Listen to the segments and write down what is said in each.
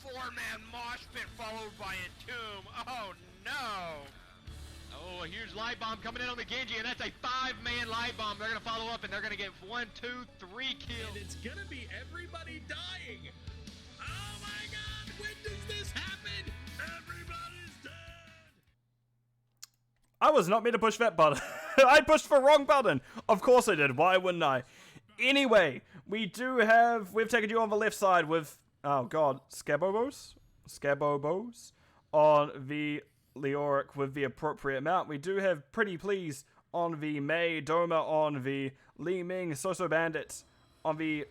4-man mosh pit followed by Entomb. Oh no! Oh, a huge light bomb coming in on the Genji, and that's a 5-man light bomb. They're going to follow up, and they're going to get 1, 2, 3 kills. And it's going to be everybody dying. Oh my god, when does this happen? Everybody's dead. I was not meant to push that button. I pushed the wrong button. Of course I did. Why wouldn't I? Anyway, we've taken you on the left side with, oh god, Scabobos on the Leoric with the appropriate mount. We do have Pretty Please on the Mei, Doma on the Li Ming, Soso Bandit on the...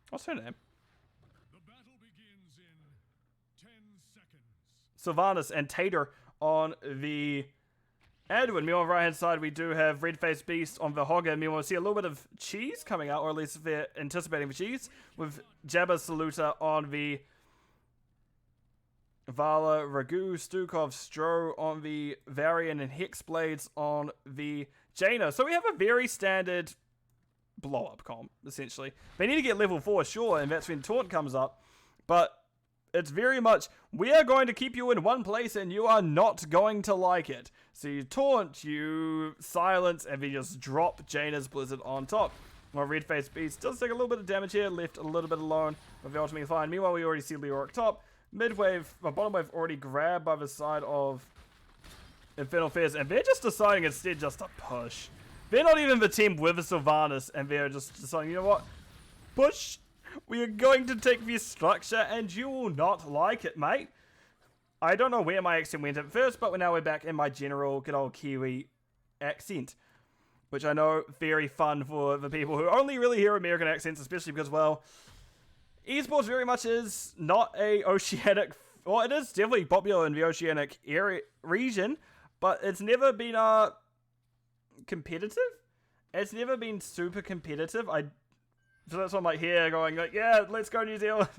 What's her name? The battle begins in 10 seconds. Sylvanas and Tater on the Edwin. Meanwhile, on the right hand side, we do have Red Face Beast on the Hogger. Meanwhile, we see a little bit of cheese coming out, or at least they're anticipating the cheese, with Jabba Saluta on the Vala, Ragu, Stukov, Stro on the Varian, and Hexblades on the Jaina. So we have a very standard blow-up comp, essentially. They need to get level 4, sure, and that's when Taunt comes up, but it's very much, we are going to keep you in one place and you are not going to like it. So you taunt, you silence, and then just drop Jaina's Blizzard on top. While Red Face Beast does take a little bit of damage here, left a little bit alone, but they're ultimately fine. Meanwhile, we already see Leoric top. Mid-wave, bottom wave already grabbed by the side of Infernal Fears, and they're just deciding instead just to push. They're not even the team with the Sylvanas, and they're just deciding, you know what? Push! We are going to take this structure, and you will not like it, mate. I don't know where my accent went at first, but now we're back in my general good old Kiwi accent, which I know very fun for the people who only really hear American accents, especially because, well, esports very much is not a oceanic, well, it is definitely popular in the oceanic area region, but it's never been competitive. It's never been super competitive. So that's why I'm like here going like, yeah, let's go New Zealand.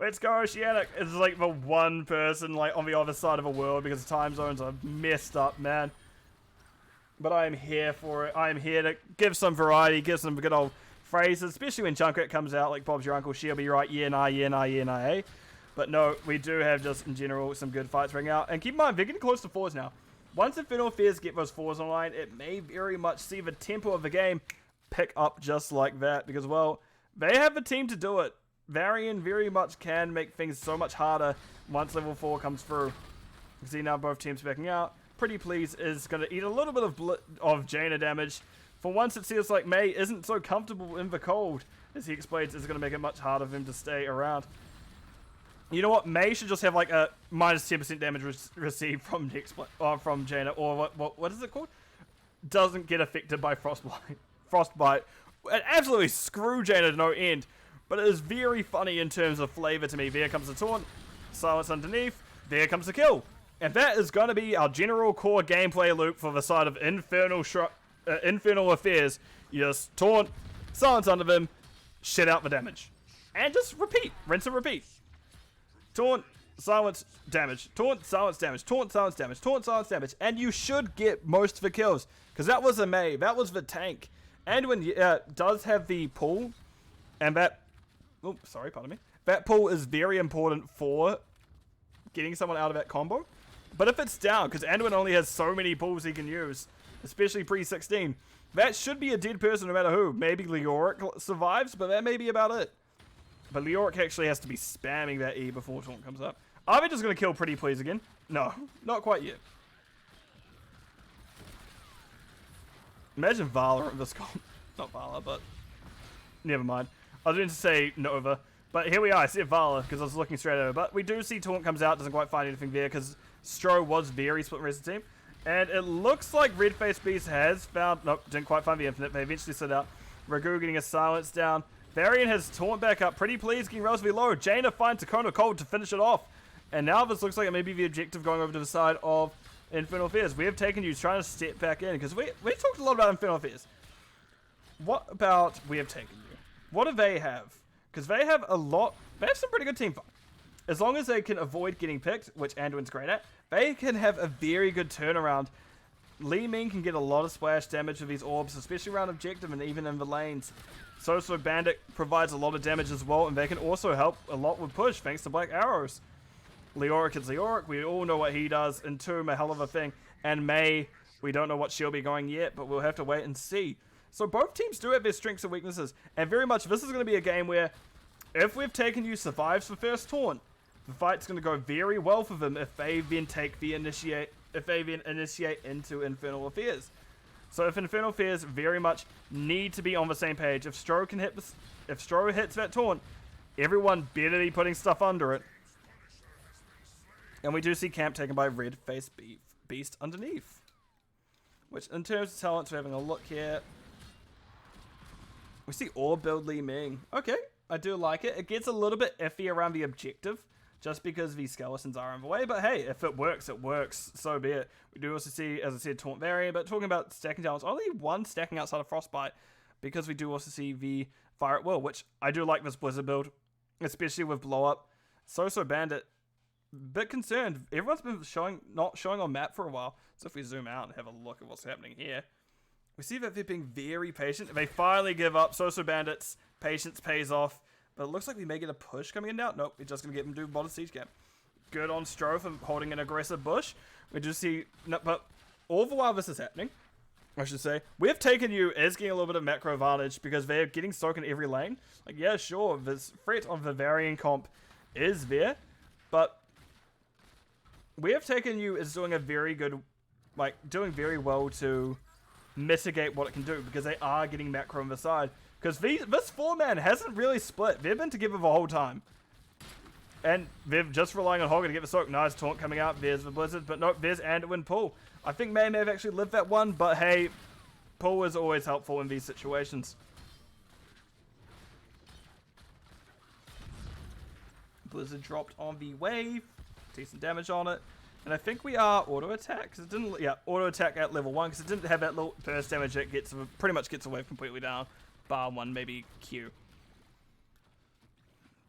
Let's go Oceanic. It's like the one person like on the other side of the world because the time zones are messed up, man. But I am here for it. I am here to give some variety, give some good old phrases, especially when Junkrat comes out like Bob's your uncle. She'll be right, yeah, nah, yeah, nah, yeah, nah, eh? But no, we do have just in general some good fights ring out. And keep in mind, they're getting close to 4s now. Once Infernal Fears get those 4s online, it may very much see the tempo of the game pick up just like that. Because, well, they have the team to do it. Varian very much can make things so much harder once level 4 comes through. You can see now both teams backing out. Pretty Please is going to eat a little bit of Jaina damage. For once it seems like Mei isn't so comfortable in the cold. As he explains, it's going to make it much harder for him to stay around. You know what? Mei should just have like a minus 10% damage received from from Jaina. Or what is it called? Doesn't get affected by Frostbite. Frostbite. And absolutely screw Jaina to no end. But it is very funny in terms of flavor to me. There comes the taunt, silence underneath, there comes the kill. And that is going to be our general core gameplay loop for the side of Infernal Affairs. You just taunt, silence under them, shit out the damage. And just repeat, rinse and repeat. Taunt, silence, damage. Taunt, silence, damage. Taunt, silence, damage. Taunt, silence, damage. And you should get most of the kills. Because that was the Mei, that was the tank. And when does have the pull, and that... Oh, sorry, pardon me. That pull is very important for getting someone out of that combo. But if it's down, because Anduin only has so many pulls he can use, especially pre-16, that should be a dead person no matter who. Maybe Leoric survives, but that may be about it. But Leoric actually has to be spamming that E before Taunt comes up. Are we just going to kill Pretty Please again? No, not quite yet. Imagine Vala at this comp. Not Vala, but never mind. I was going to say Nova, but here we are. I see Vala because I was looking straight over. But we do see Taunt comes out, doesn't quite find anything there because Stro was very split rest of the team. And it looks like Red Face Beast has found... Nope, didn't quite find the Infinite. They eventually slid out. Ragu getting a silence down. Varian has Taunt back up. Pretty Please getting relatively low. Jaina finds Takona Cold to finish it off. And now this looks like it may be the objective going over to the side of Infernal Fears. We have taken you trying to step back in because we talked a lot about Infernal Fears. What about we have taken you? What do they have? Because they have a lot... They have some pretty good team fight. As long as they can avoid getting picked, which Anduin's great at, they can have a very good turnaround Li Ming can get a lot of splash damage with these orbs, especially around objective and even in the lanes. So Bandit provides a lot of damage as well, and they can also help a lot with push thanks to Black Arrows. Leoric is Leoric, we all know what he does. Entomb, a hell of a thing. And Mei, we don't know what she'll be going yet, but we'll have to wait and see. So both teams do have their strengths and weaknesses, and very much this is going to be a game where if We've Taken You survives the first taunt, the fight's going to go very well for them if they then initiate into Infernal Affairs. So if Infernal Affairs very much need to be on the same page, if Stro hits that taunt, everyone better be putting stuff under it. And we do see camp taken by Red Face Beast underneath. Which in terms of talents, we're having a look here. We see Orb build Li Ming. Okay, I do like it. It gets a little bit iffy around the objective, just because these skeletons are in the way. But hey, if it works, so be it. We do also see, as I said, taunt variant, but talking about stacking talents, only one stacking outside of Frostbite, because we do also see the Fire at Will, which I do like this Blizzard build, especially with Blow Up. So Bandit, bit concerned. Everyone's been not showing on map for a while. So if we zoom out and have a look at what's happening here, we see that they're being very patient. They finally give up. So Bandit's patience pays off. But it looks like we may get a push coming in now. Nope, we're just going to get him to do bottom siege camp. Good on Stro for holding an aggressive bush. We just see, no, but all the while this is happening, I should say, We've Taken You is getting a little bit of macro advantage because they're getting soaked in every lane. Like, yeah, sure, this threat of the Varian comp is there, but We've Taken You is doing a very good, doing very well to mitigate what it can do because they are getting macro on the side. Because this four-man hasn't really split. They've been together the whole time. And they're just relying on Hogger to get the soak. Nice taunt coming out. There's the Blizzard. But nope, there's Anduin Pool. I think may have actually lived that one. But hey, Pool is always helpful in these situations. Blizzard dropped on the wave. Decent damage on it. And I think we are auto-attack. Because it didn't, yeah, auto-attack at level 1. Because it didn't have that little burst damage that pretty much gets the wave completely down. Bar one, maybe Q.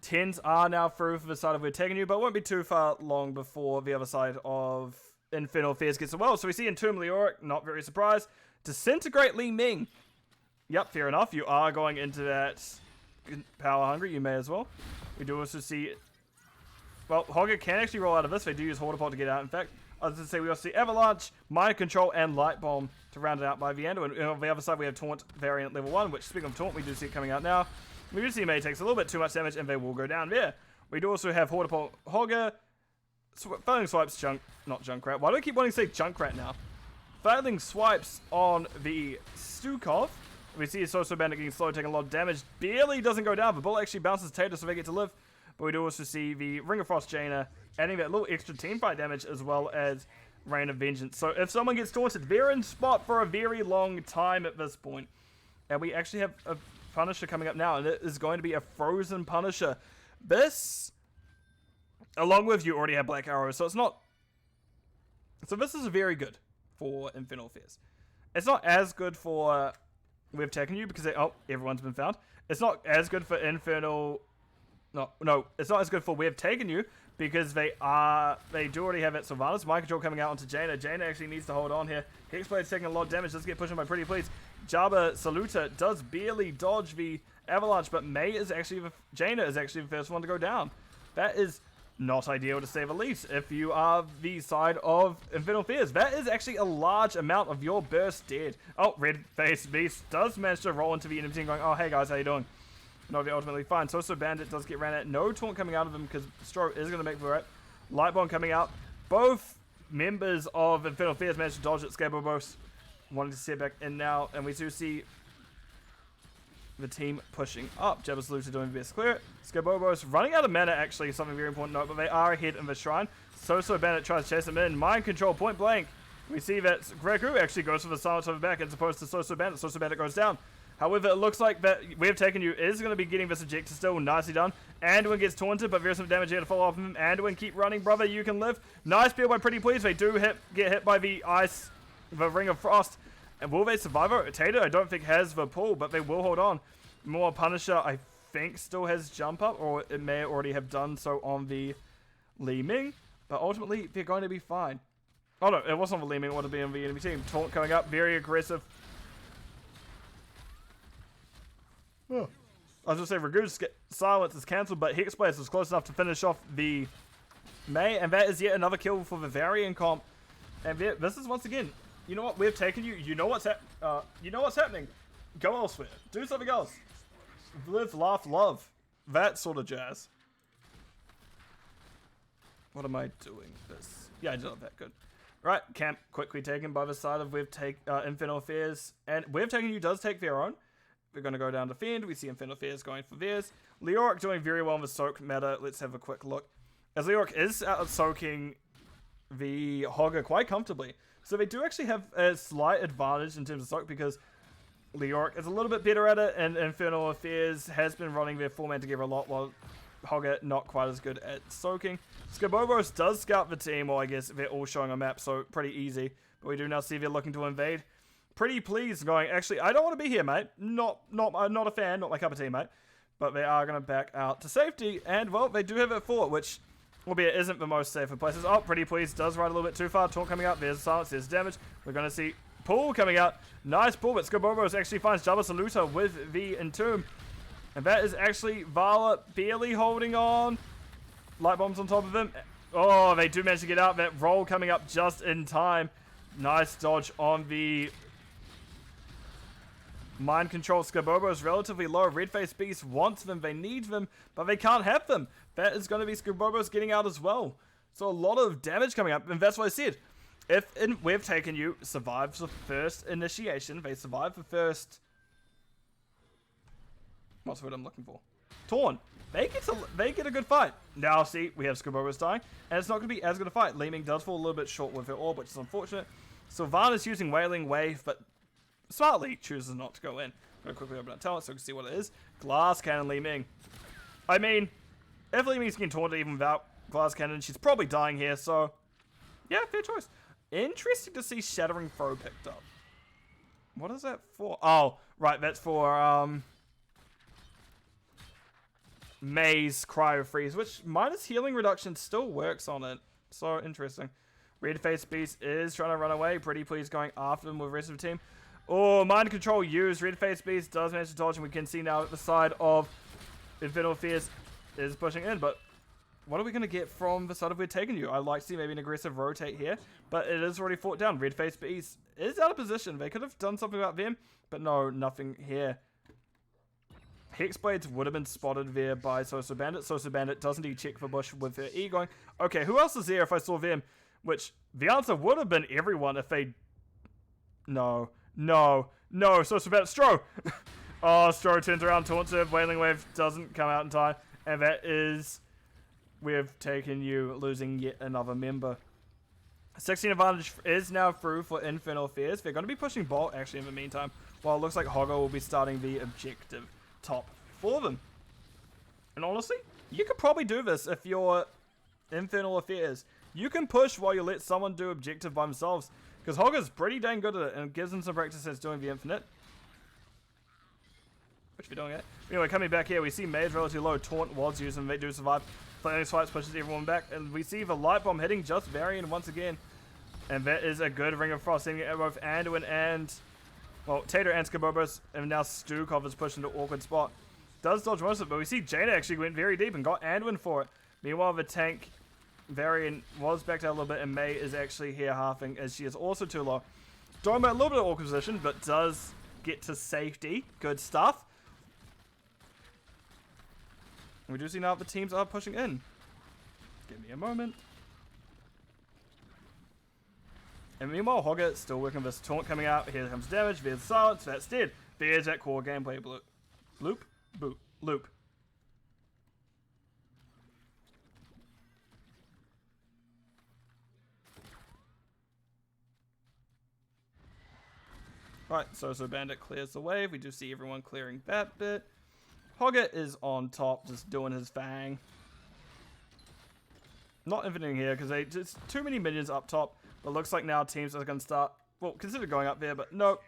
10s are now through for the side of We've Taken You, but it won't be too far long before the other side of Infernal Affairs gets as well. So we see Entomb Leoric, not very surprised. Disintegrate Li Ming. Yep, fair enough. You are going into that power hungry. You may as well. We do also see, well, Hogger can actually roll out of this. They do use Hortapult to get out. In fact, I was going to say we also see Avalanche, Mind Control, and Light Bomb to round it out by the end. And on the other side, we have Taunt variant level 1, which, speaking of Taunt, we do see it coming out now. We do see Mei takes a little bit too much damage, and they will go down there. We do also have Hortapult, Hogger, Failing Swipes, not Junkrat. Why do I keep wanting to say Junkrat now? Failing Swipes on the Stukov. We see Soso Bandit getting slow, taking a lot of damage. Barely doesn't go down, but Bullet actually bounces Tater, so they get to live. But we do also see the Ring of Frost Jaina adding that little extra teamfight damage as well as Rain of Vengeance. So if someone gets taunted, they're in spot for a very long time at this point. And we actually have a Punisher coming up now, and it is going to be a Frozen Punisher. This, along with you already have Black Arrow, so it's not... So this is very good for Infernal Affairs. It's not as good for We've Taken You because everyone's been found. It's not as good for Infernal... No, it's not as good for We've Taken You because they do already have that Sylvanas. Mind Control coming out onto Jaina. Jaina actually needs to hold on here. Hexblade's taking a lot of damage. Does get pushed by Pretty Please. Jabba Saluta does barely dodge the Avalanche, but Jaina is actually the first one to go down. That is not ideal to say the least if you are the side of Infernal Fears. That is actually a large amount of your burst dead. Oh, Red Face Beast does manage to roll into the enemy team going, oh, hey guys, how you doing? No, they're ultimately fine. So Bandit does get ran at. No taunt coming out of him because Stro is going to make for it. Lightbomb coming out. Both members of Infernal Fears managed to dodge it. Scabobos wanting to step back in now. And we do see the team pushing up. Jabba's Luta doing the best to clear it. Scabobos running out of mana, actually, something very important to note, but they are ahead in the shrine. So Bandit tries to chase him in. Mind Control, point blank. We see that Greku actually goes for the silence over back as opposed to So Bandit. So Bandit goes down. However, it looks like that We've Taken You is going to be getting this objective still. Nicely done. Anduin gets taunted, but there's some damage here to follow off him. Anduin, keep running, brother. You can live. Nice peel by Pretty Please. They do get hit by the ice, the Ring of Frost. And will they survive it? Tater, I don't think, has the pull, but they will hold on. More Punisher, I think, still has jump up, or it may already have done so on the Li Ming. But ultimately, they're going to be fine. Oh no, it wasn't for Leeming, it would have been the enemy team. Taunt coming up, very aggressive. Oh. I was going to say, Ragu's silence is cancelled, but Hexblade was close enough to finish off the May, and that is yet another kill for the Varian comp. And this is once again, you know what, we've taken you, you know what's happening. Go elsewhere. Do something else. Live, laugh, love. That sort of jazz. What am I doing? This. Yeah, I did not that good. Right, camp quickly taken by the side of Infernal Affairs, and we've taken you does take their own. We're going to go down to Fend. We see Infernal Affairs going for theirs. Leoric doing very well in the soak meta. Let's have a quick look. As Leoric is out soaking the Hogger quite comfortably. So they do actually have a slight advantage in terms of soak because Leoric is a little bit better at it, and Infernal Affairs has been running their four-man together a lot, while Hogger not quite as good at soaking. Skabobos does scout the team, or I guess they're all showing a map, so pretty easy. But we do now see they're looking to invade. Pretty pleased, going, actually, I don't want to be here, mate. Not a fan, not my cup of tea, mate. But they are going to back out to safety, and, well, they do have it fort, which, albeit isn't the most safe of places. Oh, pretty pleased, does ride a little bit too far. Taunt coming out, there's silence, there's damage. We're going to see pull coming out. Nice pull, but Skabobos actually finds Jabba Saluta with the Entomb. And that is actually Vala barely holding on. Light bombs on top of him. Oh, they do manage to get out. That roll coming up just in time. Nice dodge on the mind control. Skabobos relatively low. Red-faced Beast wants them. They need them, but they can't have them. That is going to be Skabobos getting out as well. So a lot of damage coming up, and that's what I said. If We've Taken You survives the first initiation, they survive the first... What's the word I'm looking for? Torn. They get a good fight. Now, see, we have Skabobos dying, and it's not going to be as good a fight. Leeming does fall a little bit short with her orb, which is unfortunate. Sylvana's using Wailing Wave, but smartly chooses not to go in. I'm going to quickly open up talent so we can see what it is. Glass Cannon Leeming. I mean, if Leeming's getting taunted even without Glass Cannon, she's probably dying here, so... Yeah, fair choice. Interesting to see Shattering Throw picked up. What is that for? Oh, right, that's for, May's Cryo Freeze, which minus healing reduction still works on it. So interesting. Red-faced Beast is trying to run away. Pretty please going after them with the rest of the team. Oh, mind control used. Red-faced Beast does manage to dodge, and we can see now that the side of Infernal Affairs is pushing in. But what are we going to get from the side of We're Taking You? I'd like to see maybe an aggressive rotate here, but it is already fought down. Red-faced Beast is out of position. They could have done something about them, but no, nothing here. Hexblades would have been spotted there by Sosa Bandit. Sosa Bandit does indeed check for Bush with her E going. Okay, who else is there if I saw them? Which, the answer would have been everyone if they... No. Sosa Bandit. Stro! Oh, Stro turns around, taunts her. Wailing Wave doesn't come out in time. And that is... We've Taken You, losing yet another member. 16 advantage is now through for Infernal Affairs. They're going to be pushing bot, actually, in the meantime. While it looks like Hoggo will be starting the objective top for them. And honestly, you could probably do this if you're Infernal Affairs. You can push while you let someone do objective by themselves, because Hogger's pretty dang good at it, and it gives them some practice as doing the infinite. Which we're doing it. Anyway, coming back here, we see Mage relatively low. Taunt was used, and they do survive. Playing fights pushes everyone back, and we see the Light Bomb hitting just Varian once again. And that is a good Ring of Frost, hitting both Anduin and... Well, Tater and Skabobos, and now Stukov is pushed into an awkward spot. Does dodge most of it, but we see Jaina actually went very deep and got Anduin for it. Meanwhile, the tank Varian was backed out a little bit, and May is actually here halving, as she is also too low. Doma a little bit of awkward position, but does get to safety. Good stuff. We do see now the teams are pushing in. Give me a moment. And meanwhile, Hogger still working with this taunt coming out. Here comes damage. There's silence. That's dead. There's that core gameplay loop. Loop. Right, so Bandit clears the wave. We do see everyone clearing that bit. Hogger is on top, just doing his thing. Not infinite here, because they just too many minions up top. But looks like now teams are going to start, well, consider going up there, but no.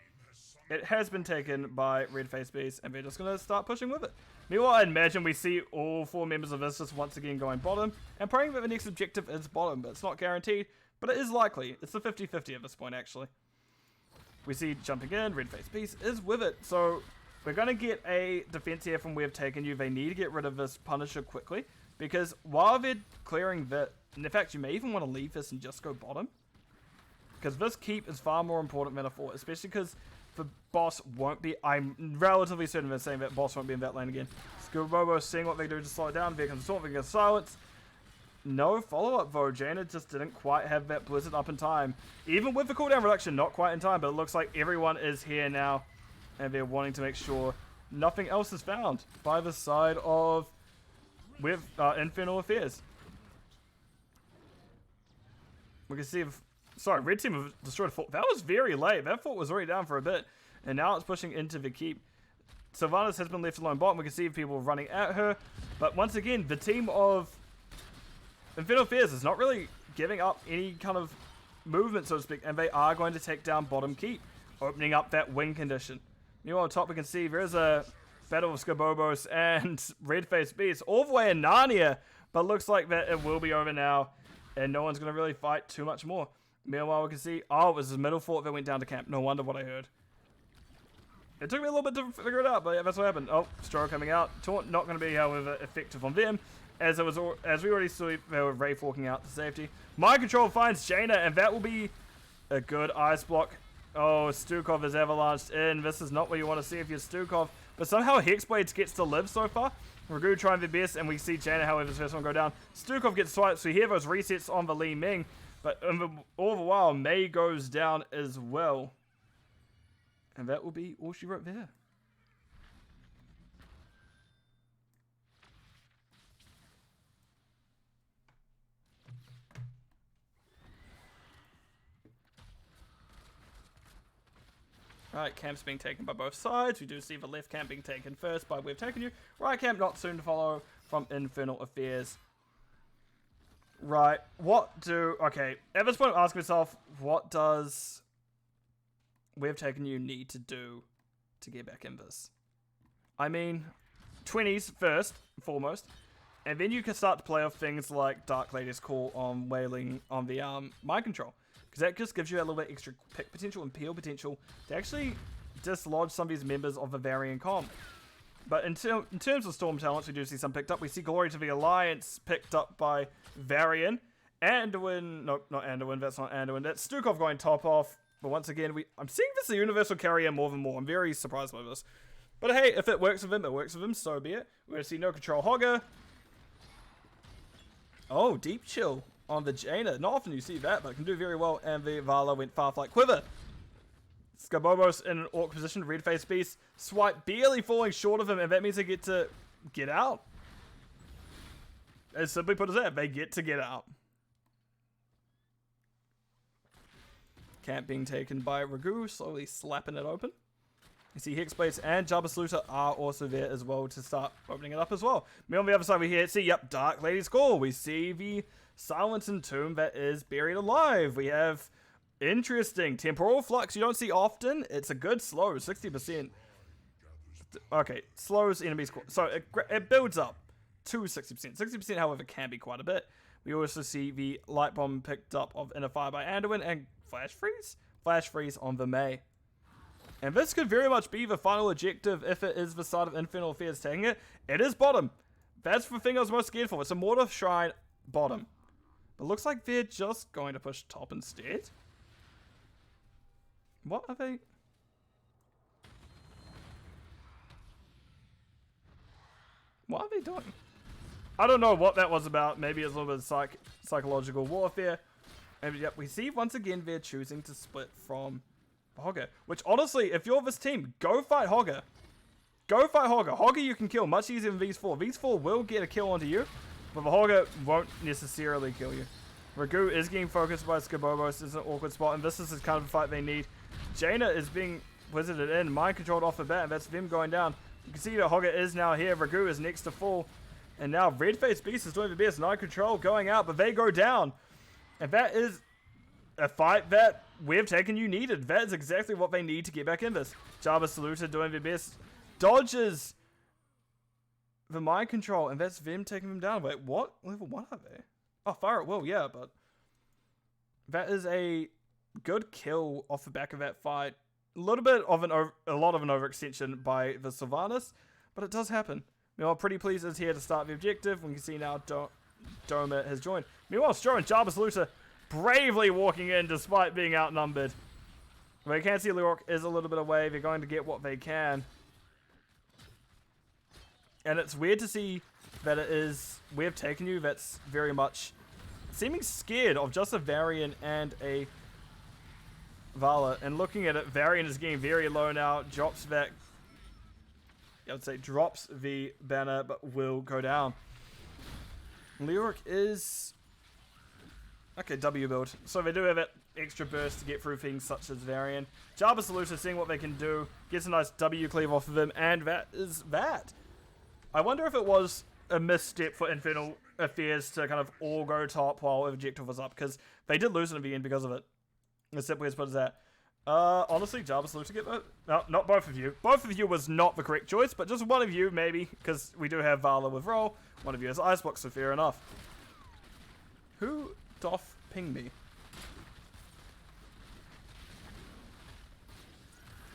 It has been taken by Red-faced Beast, and they're just going to start pushing with it. Meanwhile, I imagine we see all four members of this just once again going bottom, and praying that the next objective is bottom, but it's not guaranteed. But it is likely. It's a 50-50 at this point, actually. We see jumping in. Red Face Beast is with it. So we're going to get a defense here from We Have Taken You. They need to get rid of this Punisher quickly. Because while they're clearing that... And in fact, you may even want to leave this and just go bottom. Because this keep is far more important than a fort. Especially because the boss won't be... I'm relatively certain they're saying that boss won't be in that lane again. Scubobo seeing what they do to slow it down. There comes the Storm, there comes Silence. No follow-up though. Jaina just didn't quite have that Blizzard up in time. Even with the cooldown reduction, not quite in time. But it looks like everyone is here now. And they're wanting to make sure nothing else is found by the side of... with Infernal Affairs. We can see if... Sorry, red team have destroyed a fort. That was very late. That fort was already down for a bit. And now it's pushing into the keep. Sylvanas has been left alone bottom. We can see people running at her. But once again, the team of Infernal Affairs is not really giving up any kind of movement, so to speak. And they are going to take down bottom keep, opening up that win condition. Meanwhile, on top we can see there is a battle of Skabobos and Red Face Beast all the way in Narnia. But looks like that it will be over now. And no one's going to really fight too much more. Meanwhile, we can see... Oh, it was the middle fort that went down to camp. No wonder what I heard. It took me a little bit to figure it out, but yeah, that's what happened. Oh, Stro coming out. Taunt not going to be, however, effective on them. As we already saw, they were Wraith walking out to safety. Mind Control finds Jaina, and that will be a good ice block. Oh, Stukov is avalanched in. This is not what you want to see if you're Stukov. But somehow Hexblades gets to live so far. Ragu trying their best, and we see Jaina, however, the first one go down. Stukov gets swiped, so we hear those resets on the Li Ming. But all the while, Mei goes down as well. And that will be all she wrote there. Right, camp's being taken by both sides. We do see the left camp being taken first by We've Taken You. Right camp not soon to follow from Infernal Affairs. Right, okay, at this point I'm asking myself, what does We've Taken You need to do to get back in this? I mean, 20s first and foremost, and then you can start to play off things like Dark Lady's Call on Wailing on the Mind Control. Because that just gives you a little bit extra pick potential and peel potential to actually dislodge some of these members of the Varian comp. But in terms of Storm talents, we do see some picked up. We see Glory to the Alliance picked up by Varian. Anduin, no, not Anduin, that's not Anduin. That's Stukov going top off. But once again, I'm seeing this a Universal Carrier more and more. I'm very surprised by this. But hey, if it works with him, it works with him, so be it. We're going to see No Control Hogger. Oh, Deep Chill on the Jaina. Not often you see that, but can do very well. And the Vala went Farflight Quiver. Skabobos in an Orc position. Red Face Beast. Swipe barely falling short of him, and that means they get to get out. As simply put as that, they get to get out. Camp being taken by Ragu, slowly slapping it open. You see Hexblades and Jabba Sluter are also there as well to start opening it up as well. Me on the other side we here see, yep, Dark Lady's Call. We see the Silence Tomb that is buried alive. We have interesting Temporal Flux you don't see often. It's a good slow, 60%. Okay, slows enemies. So it builds up to 60%. 60%, however, can be quite a bit. We also see the Light Bomb picked up of Inner Fire by Anduin and Flash Freeze? Flash Freeze on the Mei. And this could very much be the final objective if it is the side of Infernal Affairs taking it. It is bottom. That's the thing I was most scared for. It's a Mortar Shrine bottom. But looks like they're just going to push top instead. What are they? What are they doing? I don't know what that was about. Maybe it's a little bit of psychological warfare. And yep, we see once again they're choosing to split from Hogger. Which honestly, if you're this team, go fight Hogger. Go fight Hogger. Hogger you can kill much easier than these four. These four will get a kill onto you, but the Hogger won't necessarily kill you. Ragu is getting focused by Skabobos. It's an awkward spot, and this is the kind of fight they need. Jaina is being wizarded in, mind controlled off the bat, and that's them going down. You can see that Hogger is now here. Ragu is next to fall. And now Red Face Beast is doing the best. Night Control going out, but they go down. And that is a fight that We've Taken You needed. That is exactly what they need to get back in this. Jabba Saluta doing their best. Dodges the mind control, and that's them taking them down. Wait, what? Level 1 are they? Oh, fire at will, yeah, but That is a good kill off the back of that fight. A little bit of a lot of an overextension by the Sylvanas, but it does happen. Meanwhile, Pretty Please is here to start the objective. We can see now Doma has joined. Meanwhile, Stro and Jarvis Luta bravely walking in despite being outnumbered. We can see Leroy is a little bit away. They're going to get what they can. And it's weird to see that it is We Have Taken You that's very much seeming scared of just a Varian and a Vala. And looking at it, Varian is getting very low now. Drops that, I would say, drops the banner, but will go down. Leoric is... Okay, W build. So they do have that extra burst to get through things such as Varian. Jarvis Saluta seeing what they can do. Gets a nice W cleave off of him, and that is that. I wonder if it was a misstep for Infernal Affairs to kind of all go top while Objective was up, because they did lose in the end because of it. As simple as put as that. Honestly, Jarvis Saluta get that? No, not both of you. Both of you was not the correct choice, but just one of you, maybe, because we do have Vala with roll. One of you has Icebox, so fair enough. Who doth ping me?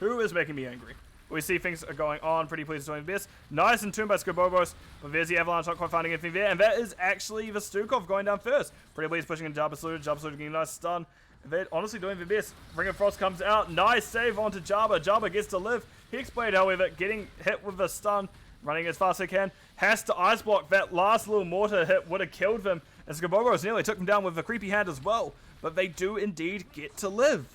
Who is making me angry? We see things are going on. Pretty pleased doing this. Nice and tuned by Skobobos. But there's the Avalanche not quite finding anything there. And that is actually the Stukov going down first. Pretty pleased pushing in Jarvis Saluta. Jarvis Saluta getting a nice stun. And they're honestly doing the best. Ring of Frost comes out. Nice save onto Jabba. Jabba gets to live. Hexblade, however, getting hit with a stun. Running as fast as he can. Has to ice block. That last little mortar hit would have killed them. And Skobobos nearly took him down with a creepy hand as well. But they do indeed get to live.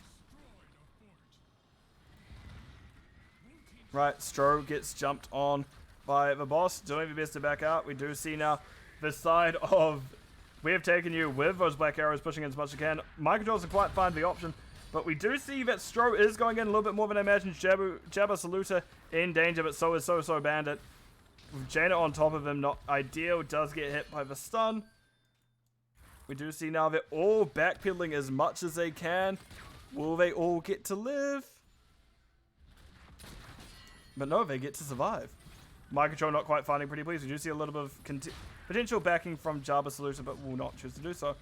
Right, Stro gets jumped on by the boss, doing the best to back out. We do see now the side of We Have Taken You with those black arrows pushing in as much as they can. My controls doesn't quite find the option, but we do see that Stro is going in a little bit more than I imagined. Jabba Saluta in danger, but so is So Bandit. With Jaina on top of him, not ideal, does get hit by the stun. We do see now they're all backpedaling as much as they can. Will they all get to live? But no, they get to survive. Mind Control not quite finding Pretty Please. We do see a little bit of potential backing from Jarvis Saluta, but will not choose to do so.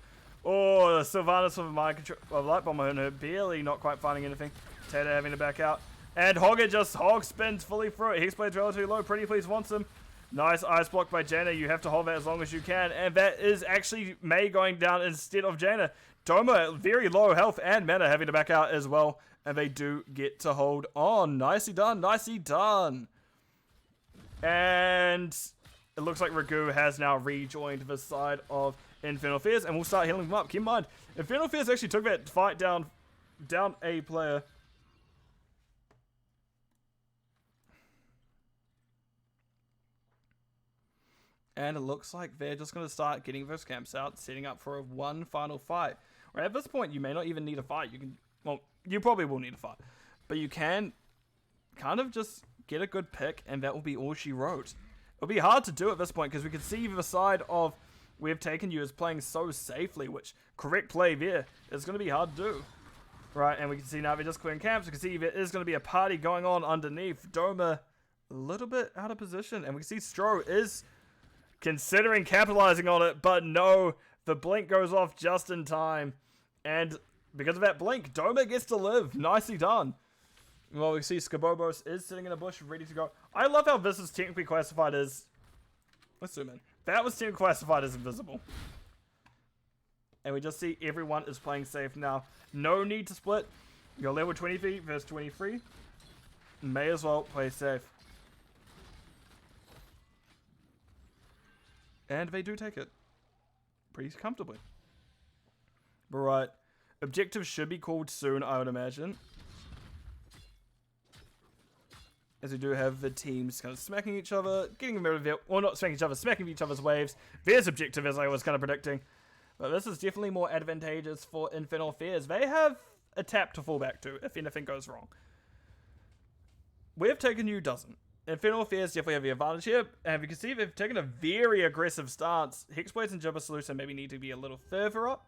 Oh, Sylvanas with a Mind Control, well, Light Bomb on her, barely not quite finding anything. Tater having to back out. And Hogger just hog spins fully through it. Hexblade's relatively low. Pretty Please wants him. Nice ice block by Jaina. You have to hold that as long as you can. And that is actually May going down instead of Jaina. Doma, very low health and mana, having to back out as well. And they do get to hold on. Nicely done. Nicely done. And it looks like Ragu has now rejoined the side of Infernal Affairs. And we'll start healing them up. Keep in mind, Infernal Affairs actually took that fight down a player. And it looks like they're just going to start getting those camps out, setting up for one final fight. Right, at this point, you may not even need a fight. You can, well, you probably will need a fight. But you can kind of just get a good pick, and that will be all she wrote. It'll be hard to do at this point, because we can see the side of We Have Taken You as playing so safely, which, correct play there, is going to be hard to do. Right, and we can see now they're just clearing camps. We can see there is going to be a party going on underneath. Doma, a little bit out of position, and we can see Stro is considering capitalizing on it, but no, the blink goes off just in time. And because of that blink, Doma gets to live. Nicely done. Well, we see Skobobos is sitting in a bush, ready to go. I love how this is technically classified as... Let's zoom in. That was technically classified as invisible. And we just see everyone is playing safe now. No need to split. You're level 23 versus 23. May as well play safe. And they do take it. Pretty comfortably. But right. Objectives should be called soon, I would imagine. As we do have the teams kind of smacking each other, getting them out of well, not smacking each other, smacking each other's waves. There's objective, as I was kind of predicting. But this is definitely more advantageous for Infernal Affairs. They have a tap to fall back to if anything goes wrong. We Have Taken You doesn't. Infernal Affairs definitely have the advantage here, and we can see they've taken a very aggressive stance. Hexblades and Jabba Saluta maybe need to be a little further up.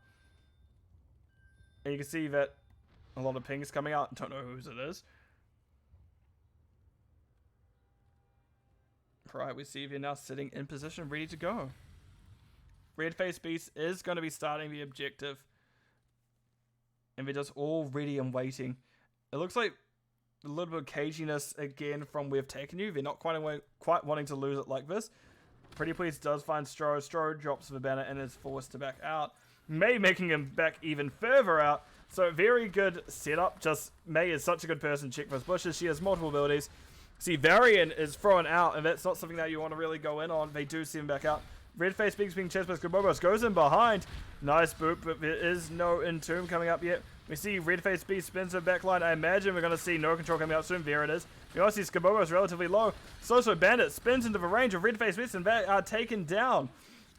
And you can see that a lot of pings coming out. Don't know whose it is. Right, we see they're now sitting in position, ready to go. Red Face Beast is going to be starting the objective. And we're just all ready and waiting. It looks like a little bit of caginess again from We've Taken You. They're not quite wanting to lose it like this. Pretty Please does find Stro. Stro drops the banner and is forced to back out. May making him back even further out. So very good setup. Just May is such a good person to check for his bushes. She has multiple abilities. See, Varian is thrown out, and that's not something that you want to really go in on. They do see him back out. Redface being chased by Skabobos goes in behind. Nice boot, but there is no Entomb coming up yet. We see Redface B spins the backline. I imagine we're going to see No Control coming out soon. There it is. We also see Skabobos relatively low. So Bandit spins into the range of Redface Beast and they are taken down.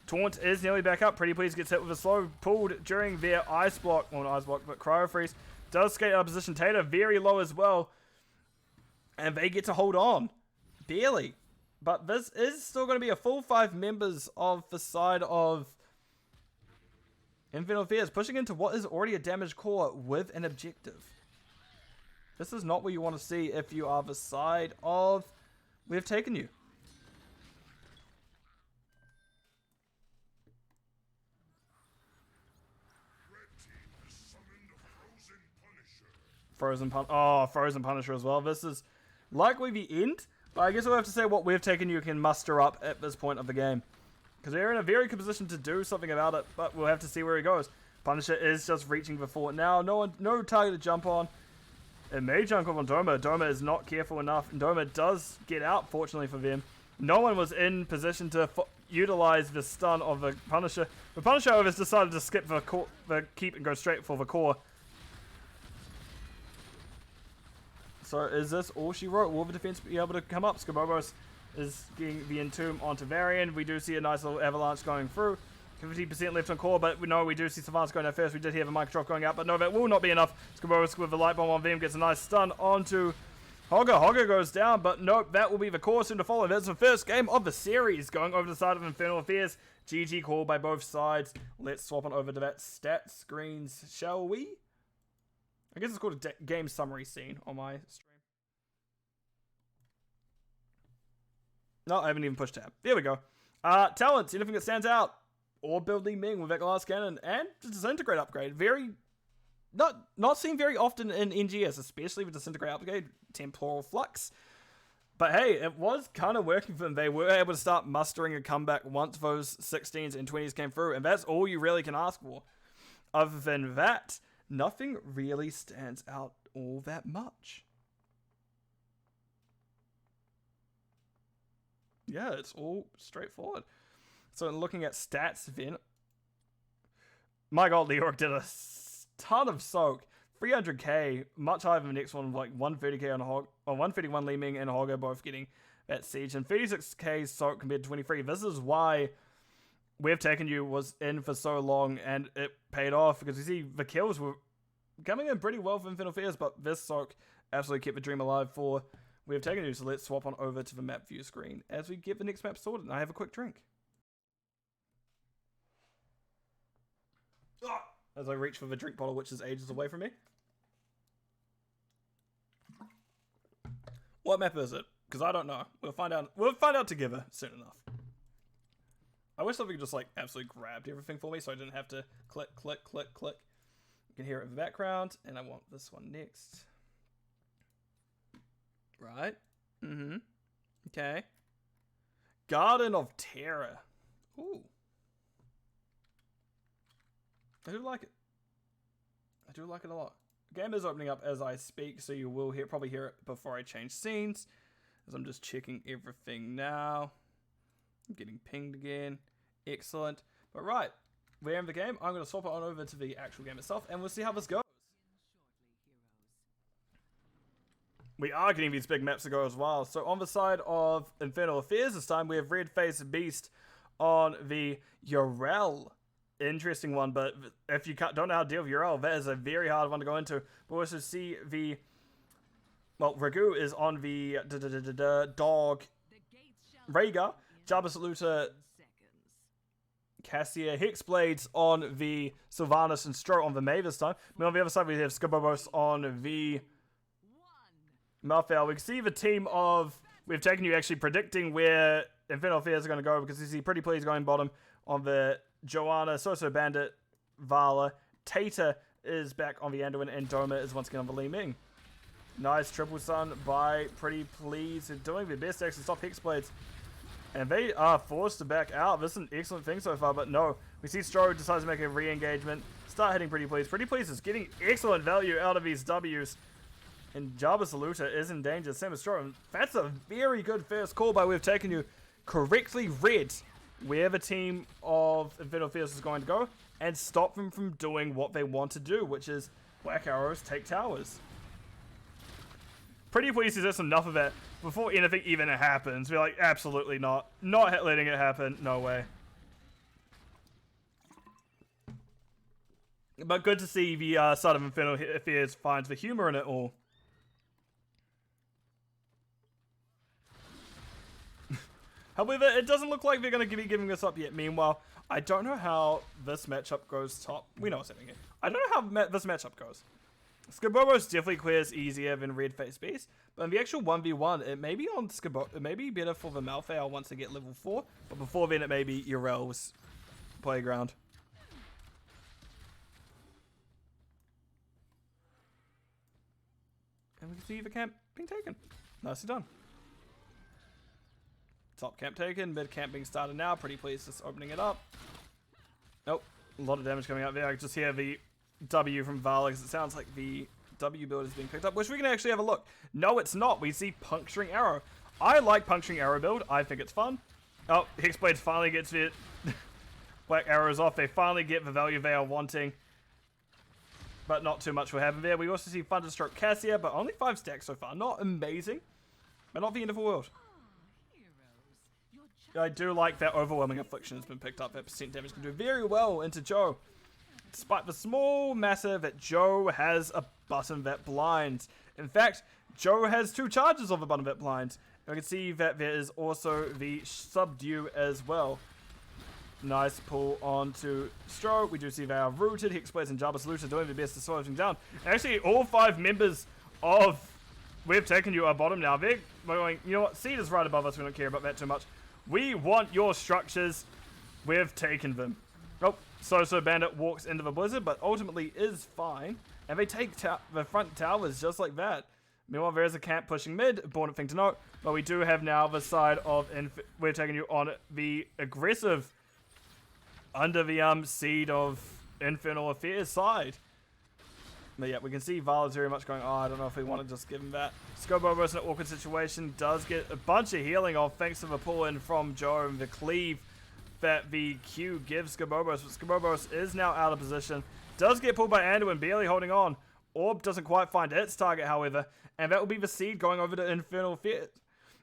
Taunt is nearly back up. Pretty Please gets hit with a slow pulled during their ice block. Well, not ice block, but Cryo Freeze. Does skate out of position. Tater very low as well. And they get to hold on. Barely. But this is still going to be a full 5 members of the side of Infernal Fears, pushing into what is already a damaged core with an objective. This is not what you want to see if you are the side of We've Taken You. Frozen Punisher as well. This is likely the end, but I guess we'll have to say what We've Taken You can muster up at this point of the game. Because they're in a very good position to do something about it, but we'll have to see where he goes. Punisher is just reaching before now. No target to jump on. It may jump up on Doma. Doma is not careful enough, and Doma does get out, fortunately for them. No one was in position to utilize the stun of the Punisher. The Punisher, however, has decided to skip the keep and go straight for the core. So is this all she wrote? Will the defense be able to come up? Skabobos is getting the Entomb onto Varian. We do see a nice little avalanche going through. 50% left on core, but we do see Savants going out first. We did hear the mic drop going out, but no, that will not be enough. Skabobos with the light bomb on them gets a nice stun onto Hogger. Hogger goes down, but nope, that will be the core soon to follow. That's the first game of the series going over the side of Infernal Affairs. GG call by both sides. Let's swap on over to that stat screens, shall we? I guess it's called a game summary scene on my stream. No, I haven't even pushed tab. There we go. Talents, anything that stands out? Or building Ming with that glass cannon and disintegrate upgrade. Very not seen very often in NGS, especially with disintegrate upgrade, temporal flux. But hey, it was kind of working for them. They were able to start mustering a comeback once those 16s and 20s came through, and that's all you really can ask for. Other than that, nothing really stands out all that much. Yeah, it's all straightforward. So looking at stats then, my god, Leoric did a ton of soak. 300k, much higher than the next one, like 130k on a Hog, or 131 Li Ming and Hogger both getting that siege, and 36k soak compared to 23. This is why We've Taken You was in for so long, and it paid off, because you see the kills were coming in pretty well for Infernal Fears, but this soak absolutely kept the dream alive for We've Taken You. So let's swap on over to the map view screen as we get the next map sorted, and I have a quick drink. As I reach for the drink bottle, which is ages away from me. What map is it? Because I don't know. We'll find out. We'll find out together soon enough. I wish something just like absolutely grabbed everything for me, so I didn't have to click, click, click, click. You can hear it in the background, and I want this one next. Right. Okay. Garden of Terror. Ooh. I do like it. I do like it a lot. The game is opening up as I speak, so you will probably hear it before I change scenes, as I'm just checking everything now. I'm getting pinged again. Excellent. But right, we're in the game. I'm going to swap it on over to the actual game itself, and we'll see how this goes. We are getting these big maps to go as well. So on the side of Infernal Affairs this time, we have Redface Beast on the Urel. Interesting one, but if you don't know how to deal with Urel, that is a very hard one to go into. But we also see the... Well, Ragu is on the Dog Rhaegar. Jabba Saluta, Cassia, Hexblades on the Sylvanas, and Stro on the May this time. And on the other side, we have Skabobos on the Malfail. We can see the team of We've Taken You actually predicting where Infernal Affairs are going to go, because you see Pretty Please going bottom on the Joanna, So Bandit, Vala. Tater is back on the Anduin, and Doma is once again on the Li Ming. Nice triple stun by Pretty Please. They're doing their best to actually stop Hexblades. And they are forced to back out. This is an excellent thing so far, but no. We see Stro decides to make a re-engagement. Start hitting Pretty Please. Pretty Please is getting excellent value out of these Ws. And Jabba Saluta is in danger. Same as Stro. That's a very good first call by We've Taken You. Correctly read where the team of Infernal Fierce is going to go and stop them from doing what they want to do, which is Black Arrows take towers. Pretty Please says that's enough of it before anything even happens. We're like, absolutely not. Not letting it happen. No way. But good to see the side of Infernal Affairs finds the humor in it all. However, it doesn't look like they're going to be giving this up yet. Meanwhile, I don't know how this matchup goes top. We know what's happening here. I don't know how this matchup goes. Skibobos definitely clears easier than Red Face Beast, but in the actual 1v1, it may be on Skibobos. It may be better for the Malphale once they get level 4, but before then, it may be Urel's playground. And we can see the camp being taken. Nicely done. Top camp taken, mid camp being started now. Pretty Please just opening it up. Nope, a lot of damage coming out there. I can just hear the W from Vala because it sounds like the W build is being picked up, which we can actually have a look. No, it's not. We see Puncturing Arrow. I like Puncturing Arrow build. I think it's fun. Oh, Hexblades finally gets it. Black Arrows off. They finally get the value they are wanting. But not too much will happen there. We also see Thunderstroke Cassia, but only 5 stacks so far. Not amazing, but not the end of the world. I do like that Overwhelming Affliction has been picked up. That percent damage can do very well into Joe. Despite the small matter that Joe has a button that blinds. In fact, Joe has 2 charges of a button that blinds. And we can see that there is also the Subdue as well. Nice pull onto Stro. We do see they are rooted. Hexblades and Jabba Saluta doing their best to slow everything down. Actually, all 5 members of We've Taken You are bottom now. They're going, you know what? Seed is right above us. We don't care about that too much. We want your structures. We've taken them. Oh, So Bandit walks into the blizzard, but ultimately is fine. And they take the front towers just like that. Meanwhile, there is a camp pushing mid. Important thing to note. But we do have now the side of... We're taking you on the aggressive... Under the seed of Infernal Affairs side. But yeah, we can see Vala's very much going, oh, I don't know if we want to just give him that. Skobobos in an awkward situation does get a bunch of healing off thanks to the pull-in from Joe and the cleave that the Q gives Skobobos. But Skobobos is now out of position. Does get pulled by Anduin, barely holding on. Orb doesn't quite find its target, however. And that will be the seed going over to Infernal Affairs.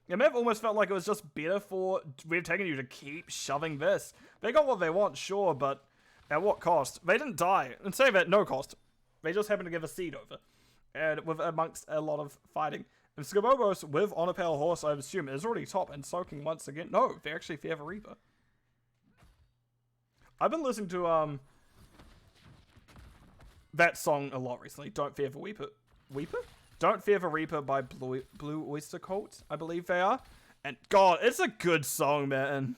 It may have almost felt like it was just better for We've Taken You to keep shoving this. They got what they want, sure, but at what cost? They didn't die. And say that, no cost. They just happened to give a seed over. And with amongst a lot of fighting. And Skobobos with On a Pale Horse, I assume, is already top and soaking once again. No, they actually fear the Reaper. I've been listening to that song a lot recently. Don't Fear the Weeper. Weeper? Don't Fear the Reaper by Blue Oyster Cult, I believe they are. And God, it's a good song, man.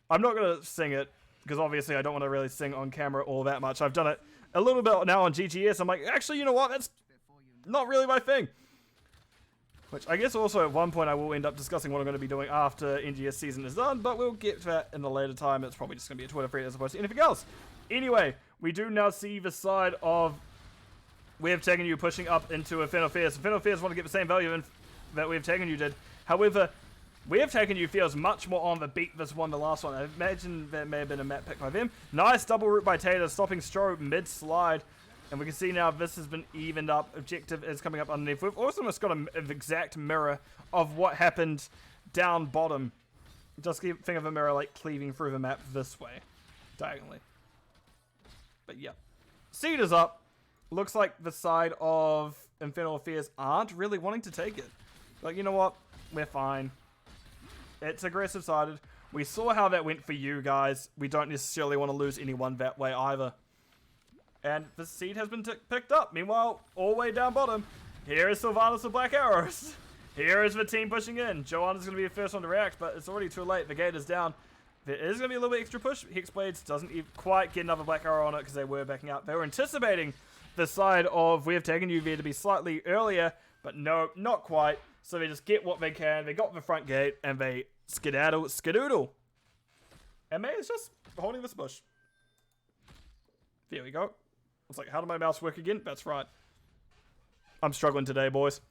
I'm not going to sing it, because obviously I don't want to really sing on camera all that much. I've done it a little bit now on GTS. I'm like, actually, you know what? That's not really my thing. Which I guess also at one point I will end up discussing what I'm going to be doing after NGS season is done, but we'll get to that in a later time. It's probably just going to be a Twitter thread as opposed to anything else. Anyway, we do now see the side of We've Taken You pushing up into Infernal Affairs. Infernal Affairs want to get the same value that We've Taken You did. However, We've Taken You feels much more on the beat this one than the last one. I imagine there may have been a map pick by them. Nice double root by Tater, stopping Strobe mid-slide. And we can see now this has been evened up. Objective is coming up underneath. We've also almost got an exact mirror of what happened down bottom. Just think of a mirror like cleaving through the map this way. Diagonally. But yeah. Seed is up. Looks like the side of Infernal Affairs aren't really wanting to take it. Like, you know what? We're fine. It's aggressive sided. We saw how that went for you guys. We don't necessarily want to lose anyone that way either. And the seed has been picked up. Meanwhile, all the way down bottom, here is Sylvanas with Black Arrows. Here is the team pushing in. Joanna's going to be the first one to react, but it's already too late. The gate is down. There is going to be a little bit extra push. Hexblades doesn't quite get another Black Arrow on it because they were backing out. They were anticipating the side of we have taken you there to be slightly earlier, but no, not quite. So they just get what they can. They got the front gate and they skedoodle. And May is just holding this bush. There we go. It's like, how did my mouse work again? That's right. I'm struggling today, boys.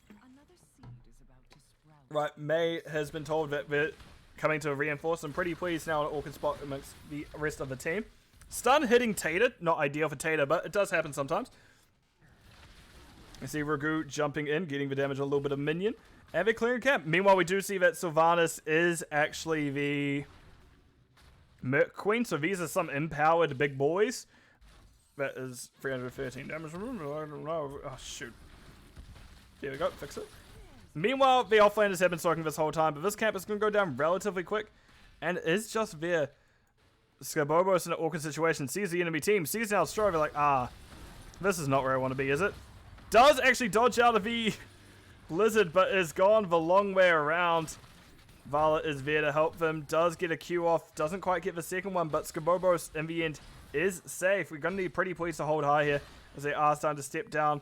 Another seed is about to sprout. Right, May has been told that they're coming to reinforce. I'm pretty pleased now on an awkward spot amongst the rest of the team. Stun hitting Tater. Not ideal for Tater, but it does happen sometimes. I see Ragu jumping in, getting the damage on a little bit of minion. And they're clearing camp. Meanwhile, we do see that Sylvanas is actually the Merc Queen. So these are some empowered big boys. That is 313 damage. I don't know. Oh, shoot. There we go. Fix it. Meanwhile, the offlanders have been soaking this whole time. But this camp is going to go down relatively quick. And it's just there. Skabobos in an awkward situation. Sees the enemy team. Sees now Strove. Like, this is not where I want to be, is it? Does actually dodge out of the Blizzard, but is gone the long way around. Vala is there to help them. Does get a Q off. Doesn't quite get the second one, but Skabobos in the end is safe. We're going to need pretty pleased to hold high here as they are starting to step down.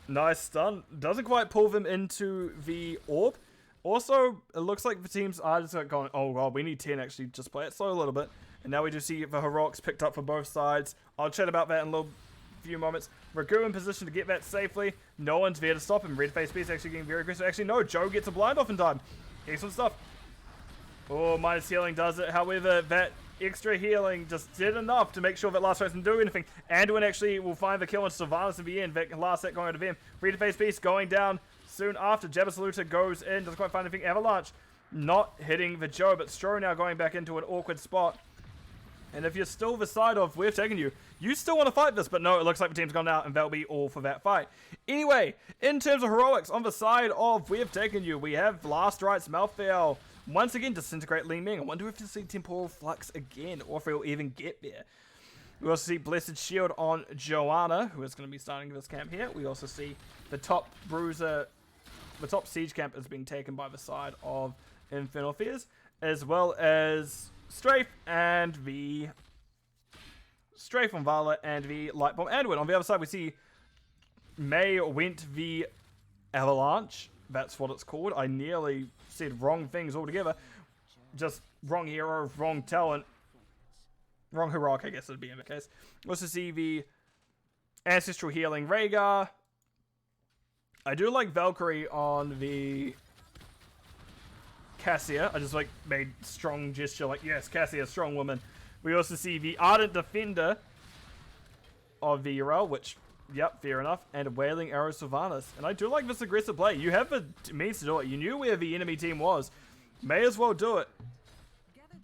Nice stun. Doesn't quite pull them into the orb. Also, it looks like the teams are just like going, oh god, we need 10 actually. Just play it slow a little bit. And now we do see the heroics picked up for both sides. I'll chat about that in a little few moments. Ragu in position to get that safely. No one's there to stop him. Red face beast actually getting very aggressive. Actually, no, Joe gets a blind off in time. Excellent stuff. Oh, minus healing does it. However, that extra healing just did enough to make sure that last doesn't do anything. Anduin actually will find the kill on Sylvanas in the end. That last set going to them. Red face beast going down soon after. Jabasaluta goes in. Doesn't quite find anything. Avalanche not hitting the Joe, but Stro now going back into an awkward spot. And if you're still the side of we've taken you, you still want to fight this, but no, it looks like the team's gone out and that'll be all for that fight. Anyway, in terms of heroics, on the side of we have taken you, we have Last Rites Malthael. Once again, disintegrate Li Ming. I wonder if you'll see Temporal Flux again, or if he'll even get there. We also see Blessed Shield on Joanna, who is going to be starting this camp here. We also see the top bruiser, the top siege camp is being taken by the side of Infernal Fears, as well as Strafe and the Strafe on Vala and the Light Bomb Anduin. On the other side, we see May went the Avalanche. That's what it's called. I nearly said wrong things altogether. Just wrong hero, wrong talent. Wrong heroic, I guess it'd be in that case. We also see the Ancestral Healing Rhaegar. I do like Valkyrie on the Cassia. I just like made strong gesture like, yes, Cassia, strong woman. We also see the Ardent Defender of the Uriel, which, yep, fair enough. And Wailing Arrow Sylvanas. And I do like this aggressive play. You have the means to do it. You knew where the enemy team was. May as well do it.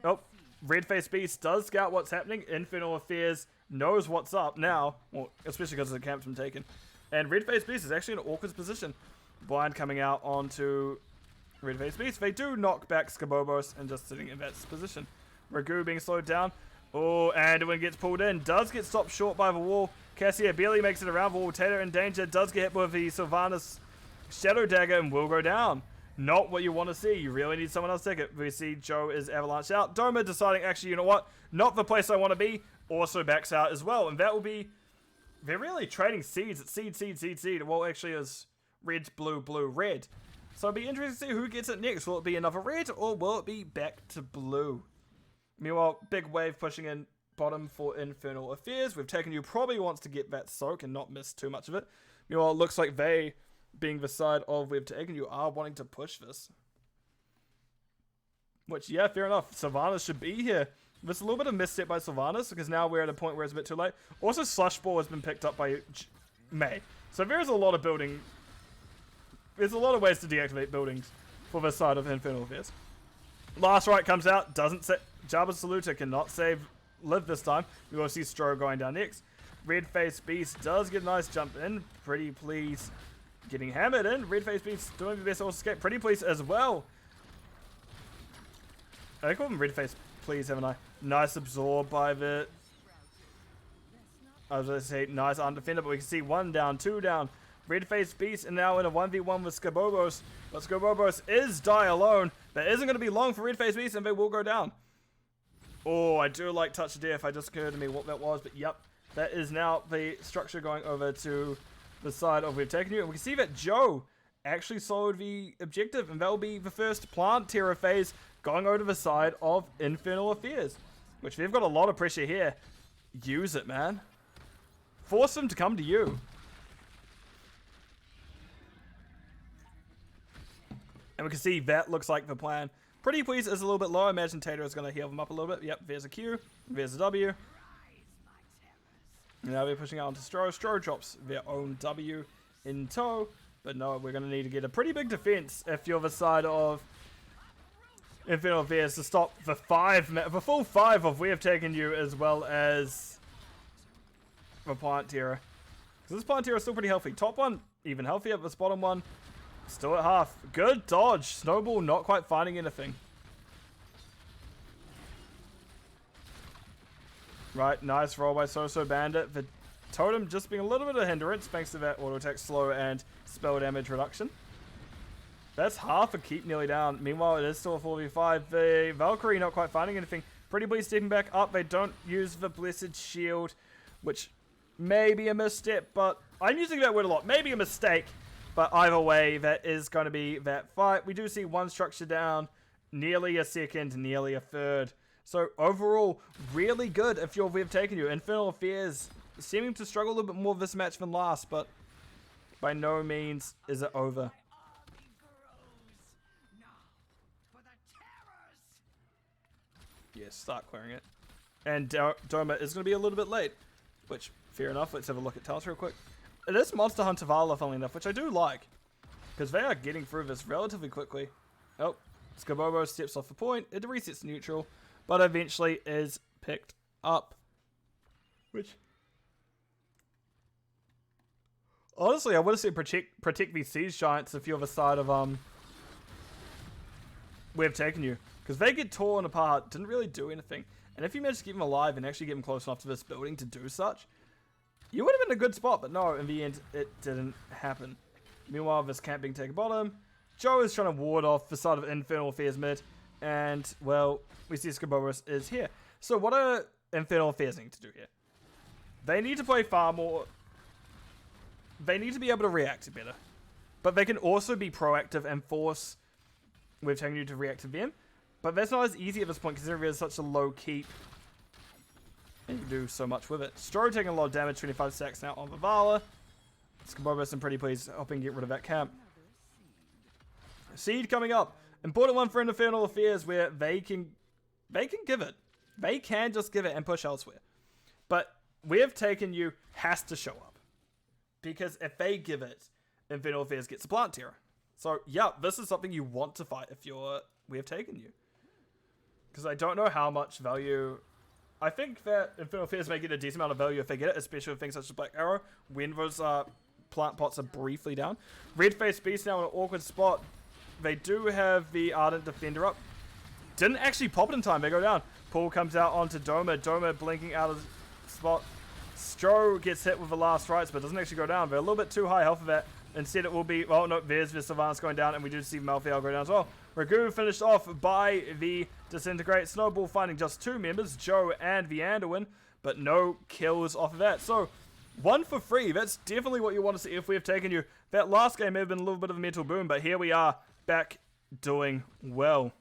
Oh, Red Face Beast does scout what's happening. Infernal Affairs knows what's up now. Well, especially because the camp's been taken. And Red Face Beast is actually in an awkward position. Blind coming out onto Red Face Beast. They do knock back Skabobos and just sitting in that position. Ragu being slowed down. Oh, Anduin gets pulled in. Does get stopped short by the wall. Cassia barely makes it around the wall. Taylor in danger. Does get hit with the Sylvanas Shadow Dagger and will go down. Not what you want to see. You really need someone else to take it. We see Joe is avalanche out. Doma deciding, actually, you know what? Not the place I want to be. Also backs out as well. And that will be... They're really trading seeds. It's seed. Well, actually is red, blue, blue, red. So it'll be interesting to see who gets it next. Will it be another red or will it be back to blue? Meanwhile, big wave pushing in bottom for Infernal Affairs. We've taken you probably wants to get that soak and not miss too much of it. Meanwhile, it looks like they, being the side of we've taken you, are wanting to push this. Which, yeah, fair enough. Sylvanas should be here. There's a little bit of misstep by Sylvanas because now we're at a point where it's a bit too late. Also, Slush Ball has been picked up by May. So there is a lot of building. There's a lot of ways to deactivate buildings for the side of Infernal Affairs. Last Right comes out, doesn't set. Jabba Saluta cannot live this time. We will see Stro going down next. Red Face Beast does get a nice jump in. Pretty Please getting hammered in. Red Face Beast doing the best also escape. Pretty Please as well. I call him Red Face Please, haven't I? Nice absorb by the... I was going to say nice undefended, but we can see 1 down, 2 down. Red Face Beast and now in a 1v1 with Skabobos. But Skabobos is die alone. That isn't going to be long for Red Face Beast and they will go down. Oh, I do like Touch of Death. I just occurred to me what that was, but yep. That is now the structure going over to the side of We've Taken You. And we can see that Joe actually soloed the objective. And that will be the first plant terror phase going over to the side of Infernal Affairs. Which they've got a lot of pressure here. Use it, man. Force them to come to you. And we can see that looks like the plan. Pretty Please is a little bit low. I imagine Tater is going to heal them up a little bit. Yep, there's a Q. There's a W. Now we're pushing out onto Stro. Stro drops their own W in tow. But no, we're going to need to get a pretty big defense if you're the side of Infernal Affairs to stop the full 5 of We Have Taken You, as well as the Plant Terror. Because this Plant Terror is still pretty healthy. Top one, even healthier. This bottom one, still at half. Good dodge. Snowball not quite finding anything. Right, nice roll by So Bandit. The totem just being a little bit of a hindrance thanks to that auto attack slow and spell damage reduction. That's half a keep nearly down. Meanwhile, it is still a 4v5. The Valkyrie not quite finding anything. Pretty Please stepping back up. They don't use the Blessed Shield, which may be a misstep, but I'm using that word a lot. Maybe a mistake, but either way, that is going to be that fight. We do see one structure down, nearly a second, nearly a third. So overall, really good if you're We've Taken You. Infernal Affairs seeming to struggle a little bit more this match than last, but by no means is it over. Yes, start clearing it. And Doma is going to be a little bit late, which, fair enough. Let's have a look at talents real quick. It is Monster Hunter Vala, funnily enough, which I do like, because they are getting through this relatively quickly. Oh, Skabobo steps off the point. It resets neutral, but eventually is picked up. Which, honestly, I would have said protect these Siege Giants if you're the side of We've Taken You. Because they get torn apart, didn't really do anything. And if you manage to keep them alive and actually get them close enough to this building to do such, you would have been in a good spot. But no, in the end, it didn't happen. Meanwhile, this camp being taken bottom. Joe is trying to ward off the side of Infernal Affairs mid. And, well, we see Skaboros is here. So what are Infernal Affairs need to do here? They need to play far more. They need to be able to react better. But they can also be proactive and force We've Taken You to react to them. But that's not as easy at this point, considering there's such a low keep. And you can do so much with it. Stro taking a lot of damage, 25 stacks now on Vavala. Skabobus and Pretty Please helping get rid of that camp. Seed coming up. Important one for Infernal Affairs where they can give it. They can just give it and push elsewhere. But We've Taken You has to show up. Because if they give it, Infernal Affairs gets a Plant Terror. So yeah, this is something you want to fight if you're We've Taken You. Because I don't know how much value. I think that Infernal Affairs may get a decent amount of value if they get it, especially with things such as Black Arrow, when those plant pots are briefly down. Red Face Beast now in an awkward spot. They do have the Ardent Defender up. Didn't actually pop it in time. They go down. Paul comes out onto Doma. Doma blinking out of spot. Stro gets hit with the last rights, but doesn't actually go down. They're a little bit too high health of that. Instead, it will be. Oh no, there's the Sylvanas going down, and we do see Malthael go down as well. Ragu finished off by the Disintegrate. Snowball finding just 2 members, Joe and the Anduin, but no kills off of that. So, 1 for 3. That's definitely what you want to see if We've Taken You. That last game may have been a little bit of a mental boom, but here we are, back doing well.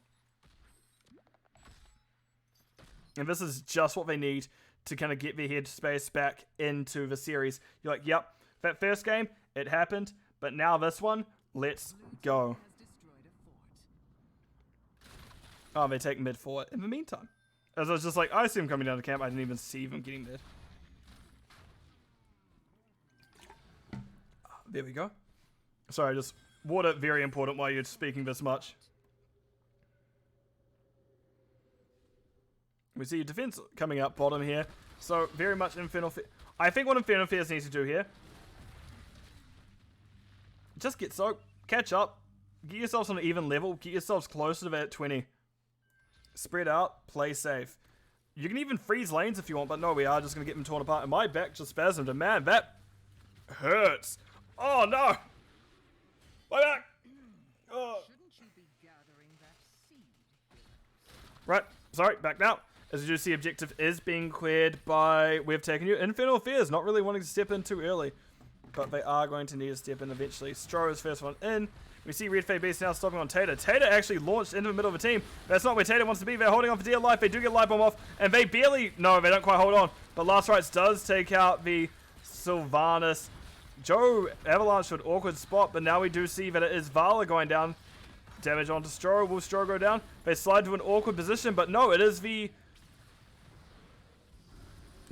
And this is just what they need to kind of get their headspace back into the series. You're like, yep, that first game, it happened, but now this one, let's go. Oh, they take mid for it in the meantime. As I was just like, I see him coming down to camp. I didn't even see them getting mid. There we go. Sorry, just water, very important while you're speaking this much. We see defense coming up bottom here. So, very much Infernal. I think what Infernal Affairs needs to do here. Just get soaked. Catch up. Get yourselves on an even level. Get yourselves closer to that 20. Spread out, play safe. You can even freeze lanes if you want, but no, we are just going to get them torn apart. And my back just spasmed, and man, that hurts. Oh, no. My back. Oh. Shouldn't you be gathering that seed? Right, sorry, back now. As you do see, objective is being cleared by We've Taken You. Infernal Fears not really wanting to step in too early, but they are going to need to step in eventually. Stro is first one in. We see Red Fade Beast now stopping on Tater. Tater actually launched into the middle of a team. That's not where Tater wants to be. They're holding on for dear life. They do get Light Bomb off, and they barely... No, they don't quite hold on. But Last Rites does take out the Sylvanas. Joe Avalanche to an awkward spot, but now we do see that it is Vala going down. Damage onto Stro. Will Stro go down? They slide to an awkward position, but no, it is the...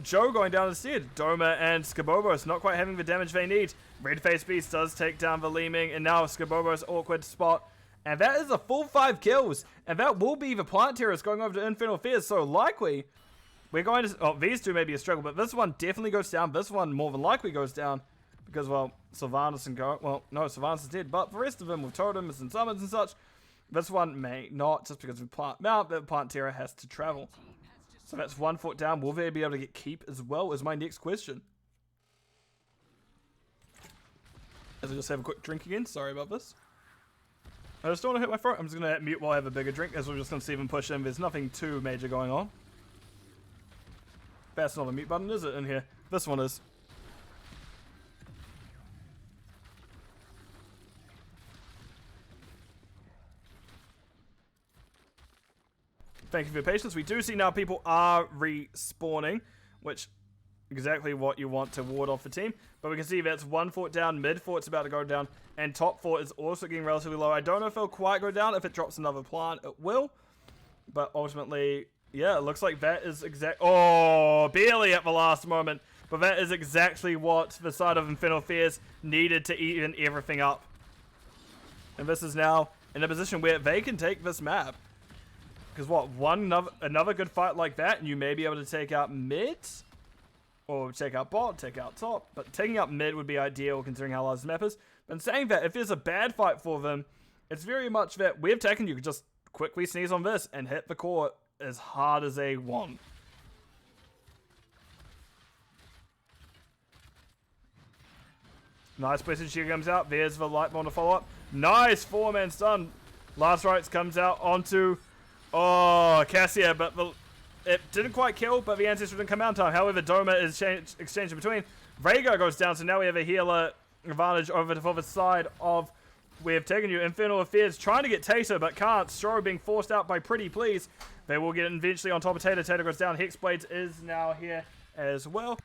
Joe going down instead. Doma and Skabobos not quite having the damage they need. Red Face Beast does take down the Leeming, and now Skabobos awkward spot. And that is a full 5 kills. And that will be the Plant Terrorist going over to Infernal Fears. So likely, we're going to... Oh, these two may be a struggle, but this one definitely goes down. This one more than likely goes down. Because, well, Sylvanas and Go... Well, no, Sylvanas is dead. But the rest of them with totems and summons and such, this one may not, just because of Plant Mount, but Plant Terror has to travel. So that's 1 foot down. Will they be able to get keep as well, is my next question. As I just have a quick drink again. Sorry about this. I just don't want to hit my throat. I'm just going to mute while I have a bigger drink, as we're just going to see them push in. There's nothing too major going on. That's not a mute button, is it, in here? This one is. Thank you for your patience. We do see now people are respawning, which exactly what you want to ward off the team. But we can see that's 1 fort down, mid fort's about to go down, and top fort is also getting relatively low. I don't know if it'll quite go down. If it drops another plant, it will. But ultimately, yeah, it looks like that is oh, barely at the last moment. But that is exactly what the side of Infernal Fears needed to even everything up. And this is now in a position where they can take this map. Because what, another good fight like that, and you may be able to take out mid, or take out bot, take out top. But taking out mid would be ideal considering how large the map is. But in saying that, if there's a bad fight for them, it's very much that We've Taken You could just quickly sneeze on this and hit the core as hard as they want. Nice placement, she comes out. There's the light bomb to follow up. Nice 4-man stun. Last Rites comes out onto... Oh, Cassia, but it didn't quite kill, but the Ancestor didn't come out in time. However, Doma is exchanged between. Rhaegar goes down, so now we have a healer advantage over the other side of We've Taken You. Infernal Affairs trying to get Tater, but can't. Stro being forced out by Pretty Please. They will get eventually on top of Tater. Tater goes down. Hexblades is now here as well.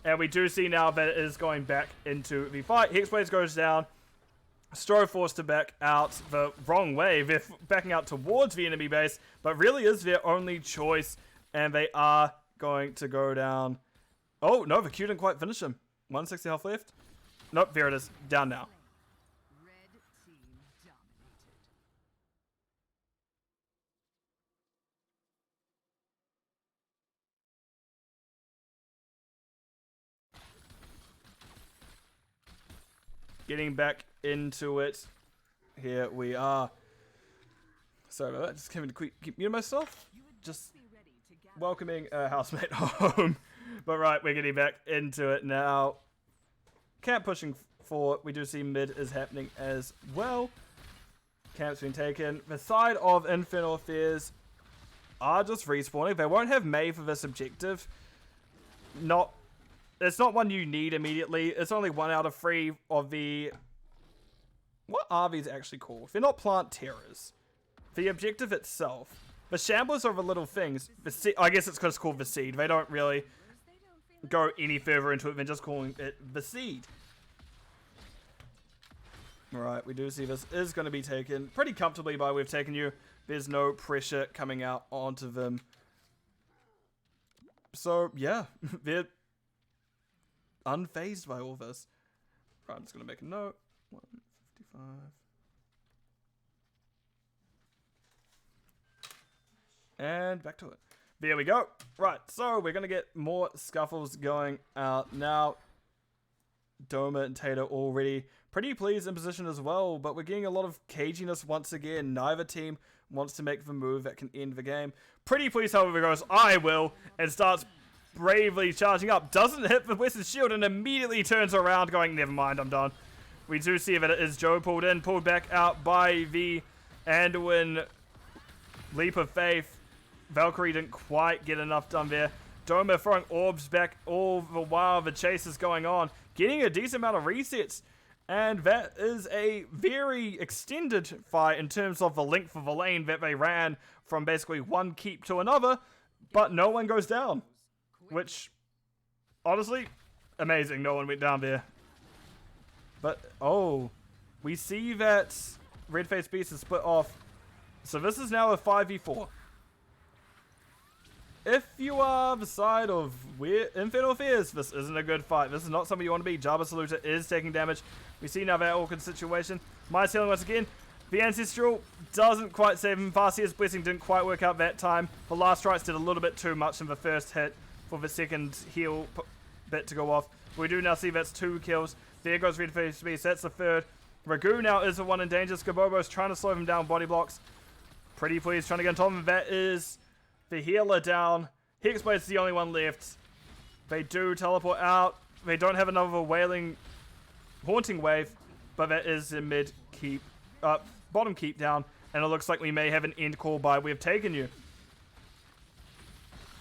And we do see now that it is going back into the fight. Hexblades goes down. Stro forced to back out the wrong way. They're backing out towards the enemy base, but really is their only choice, and they are going to go down. Oh, no, the Q didn't quite finish him. 160 health left. Nope, there it is. Down now. Red team dominated. Getting back into it. Here we are. Sorry about that. Just came to keep muting myself. Just welcoming a housemate home. But right, we're getting back into it now. Camp pushing forward. We do see mid is happening as well. Camp's been taken. The side of Infernal Affairs are just respawning. They won't have May for this objective. It's not one you need immediately. It's only 1 out of 3 of the... What are these actually called? They're not Plant Terrors. The objective itself. The Shamblers are the little things. I guess it's because it's called the Seed. They don't really go any further into it than just calling it the Seed. Alright, we do see this is going to be taken pretty comfortably by We've Taken You. There's no pressure coming out onto them. So, yeah. They're unfazed by all this. Right, I'm just going to make a note. 155. And back to it. There we go. Right, so we're going to get more scuffles going out now. Doma and Tater already pretty pleased in position as well, but we're getting a lot of caginess once again. Neither team wants to make the move that can end the game. Pretty pleased, however, goes, I will, and starts bravely charging up. Doesn't hit the Western Shield and immediately turns around going, never mind, I'm done. We do see that it is Joe pulled in, pulled back out by the Anduin Leap of Faith. Valkyrie didn't quite get enough done there. Doma throwing orbs back all the while the chase is going on, getting a decent amount of resets. And that is a very extended fight in terms of the length of the lane that they ran from basically one keep to another, but no one goes down. Which, honestly, amazing, no one went down there. But, oh, we see that Red-Faced Beast is split off. So this is now a 5v4. If you are the side of Infernal Fears, this isn't a good fight. This is not something you want to be. Jabba Saluta is taking damage. We see now that awkward situation. Midas healing once again. The Ancestral doesn't quite save him. Farseer's Blessing didn't quite work out that time. The last strikes did a little bit too much in the first hit for the second heal bit to go off. We do now see that's 2 kills. There goes Red Face Beast. That's the third. Ragu now is the one in danger. Skabobo's trying to slow him down. Body blocks. Pretty please trying to get on top of him. That is the healer down. Hexblade's the only one left. They do teleport out. They don't have another haunting wave, but that is the mid keep, bottom keep down, and it looks like we may have an end call by "We have taken you."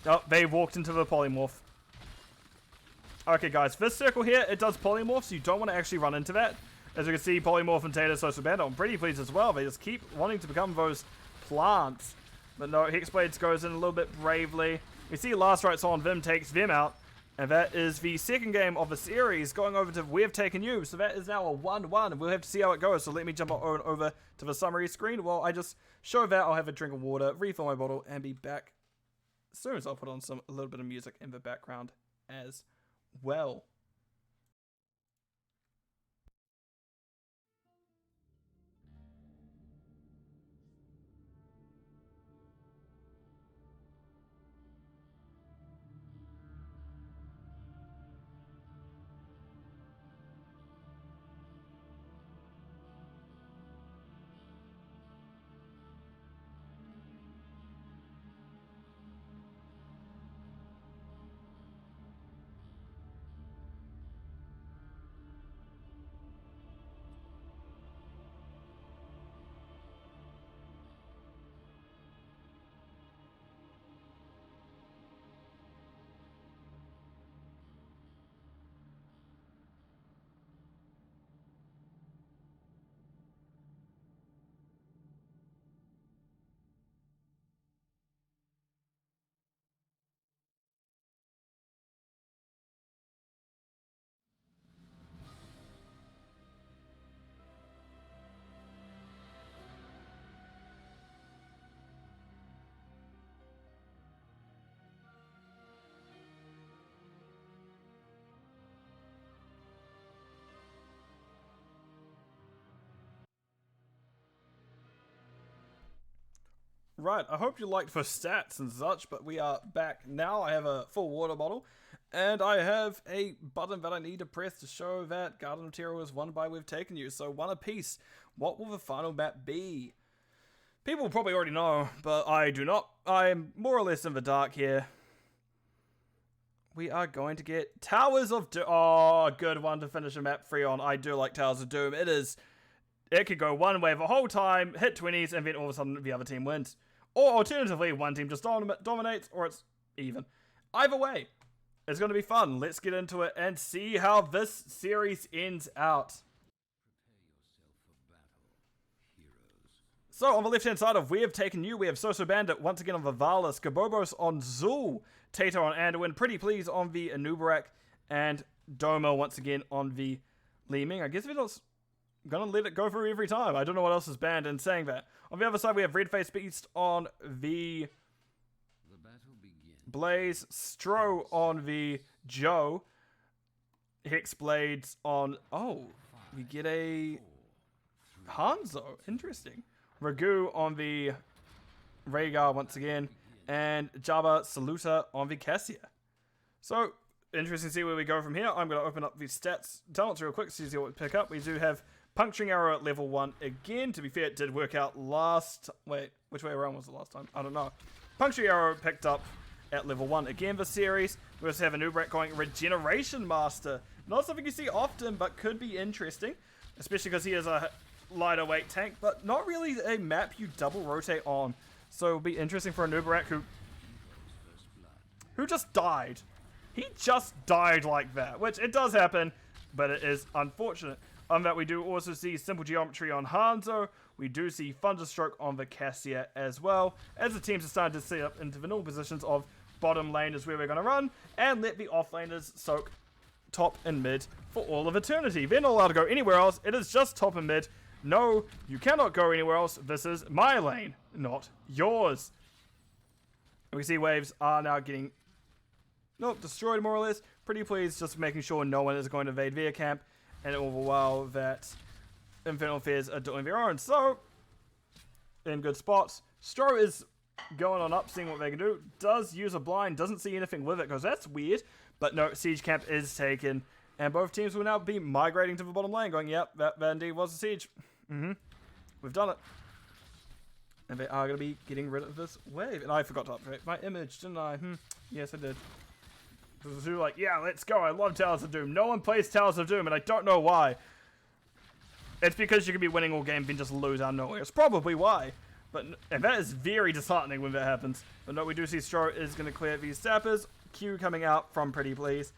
Oh, they walked into the polymorph. Okay, guys, this circle here, it does polymorph, so you don't want to actually run into that. As you can see, polymorph and Tater Social Bandit, I'm pretty pleased as well. They just keep wanting to become those plants. But no, Hexblades goes in a little bit bravely. We see Last Rites on Vim takes Vim out. And that is the second game of the series going over to We Have Taken You. So that is now a 1-1. And we'll have to see how it goes. So let me jump on over to the summary screen. While I just show that, I'll have a drink of water, refill my bottle, and be back as soon as I'll put on a little bit of music in the background as well. Right, I hope you liked the stats and such, but we are back now. I have a full water bottle, and I have a button that I need to press to show that Garden of Terror is won by We've Taken You. So 1 apiece. What will the final map be? People probably already know, but I do not. I'm more or less in the dark here. We are going to get Towers of Doom. Oh, good one to finish a map 3 on. I do like Towers of Doom. It could go one way the whole time, hit 20s, and then all of a sudden the other team wins. Or alternatively, one team just dominates, or it's even. Either way, it's going to be fun. Let's get into it and see how this series ends out. So, on the left-hand side of We Have Taken You, we have Soso Bandit once again on the Valis, Gabobos on Zul, Tato on Anduin, Pretty Please on the Anubarak, and Doma once again on the Li Ming. I guess we're not gonna let it go through every time. I don't know what else is banned in saying that. On the other side, we have Red-Faced Beast on the Blaze, Stro on the Joe, Hexblades on... Oh, we get a Hanzo. Interesting. Ragu on the Rhaegar once again, and Jabba Saluta on the Cassia. So, interesting to see where we go from here. I'm going to open up the stats talents real quick so you see what we pick up. We do have Puncturing Arrow at level 1 again. To be fair, it did work out last... Wait, which way around was the last time? I don't know. Puncturing Arrow picked up at level 1 again this series. We also have a new brat going Regeneration Master. Not something you see often, but could be interesting. Especially because he is a lighter weight tank, but not really a map you double rotate on. So it'll be interesting for a Nubarak who who just died. He just died like that, which it does happen, but it is unfortunate. On that, we do also see Simple Geometry on Hanzo. We do see Thunderstroke on the Cassia as well, as the teams are starting to set up into the normal positions of bottom lane is where we're going to run, and let the offlaners soak top and mid for all of eternity. They're not allowed to go anywhere else. It is just top and mid. No, you cannot go anywhere else. This is my lane, not yours. We see waves are now getting destroyed more or less. Pretty pleased, just making sure no one is going to invade their camp, and all the while that Infernal Fears are doing their own. So, in good spots. Stro is going on up, seeing what they can do. Does use a blind, doesn't see anything with it, because that's weird. But no, siege camp is taken, and both teams will now be migrating to the bottom lane, going, yep, that indeed was a siege. We've done it. And they are going to be getting rid of this wave. And I forgot to update my image, didn't I? Yes, I did. This is like, yeah, let's go. I love Towers of Doom. No one plays Towers of Doom, and I don't know why. It's because you could be winning all game and just lose out of nowhere. It's probably why. And that is very disheartening when that happens. But no, we do see Stro is going to clear these sappers. Q coming out from Pretty Please.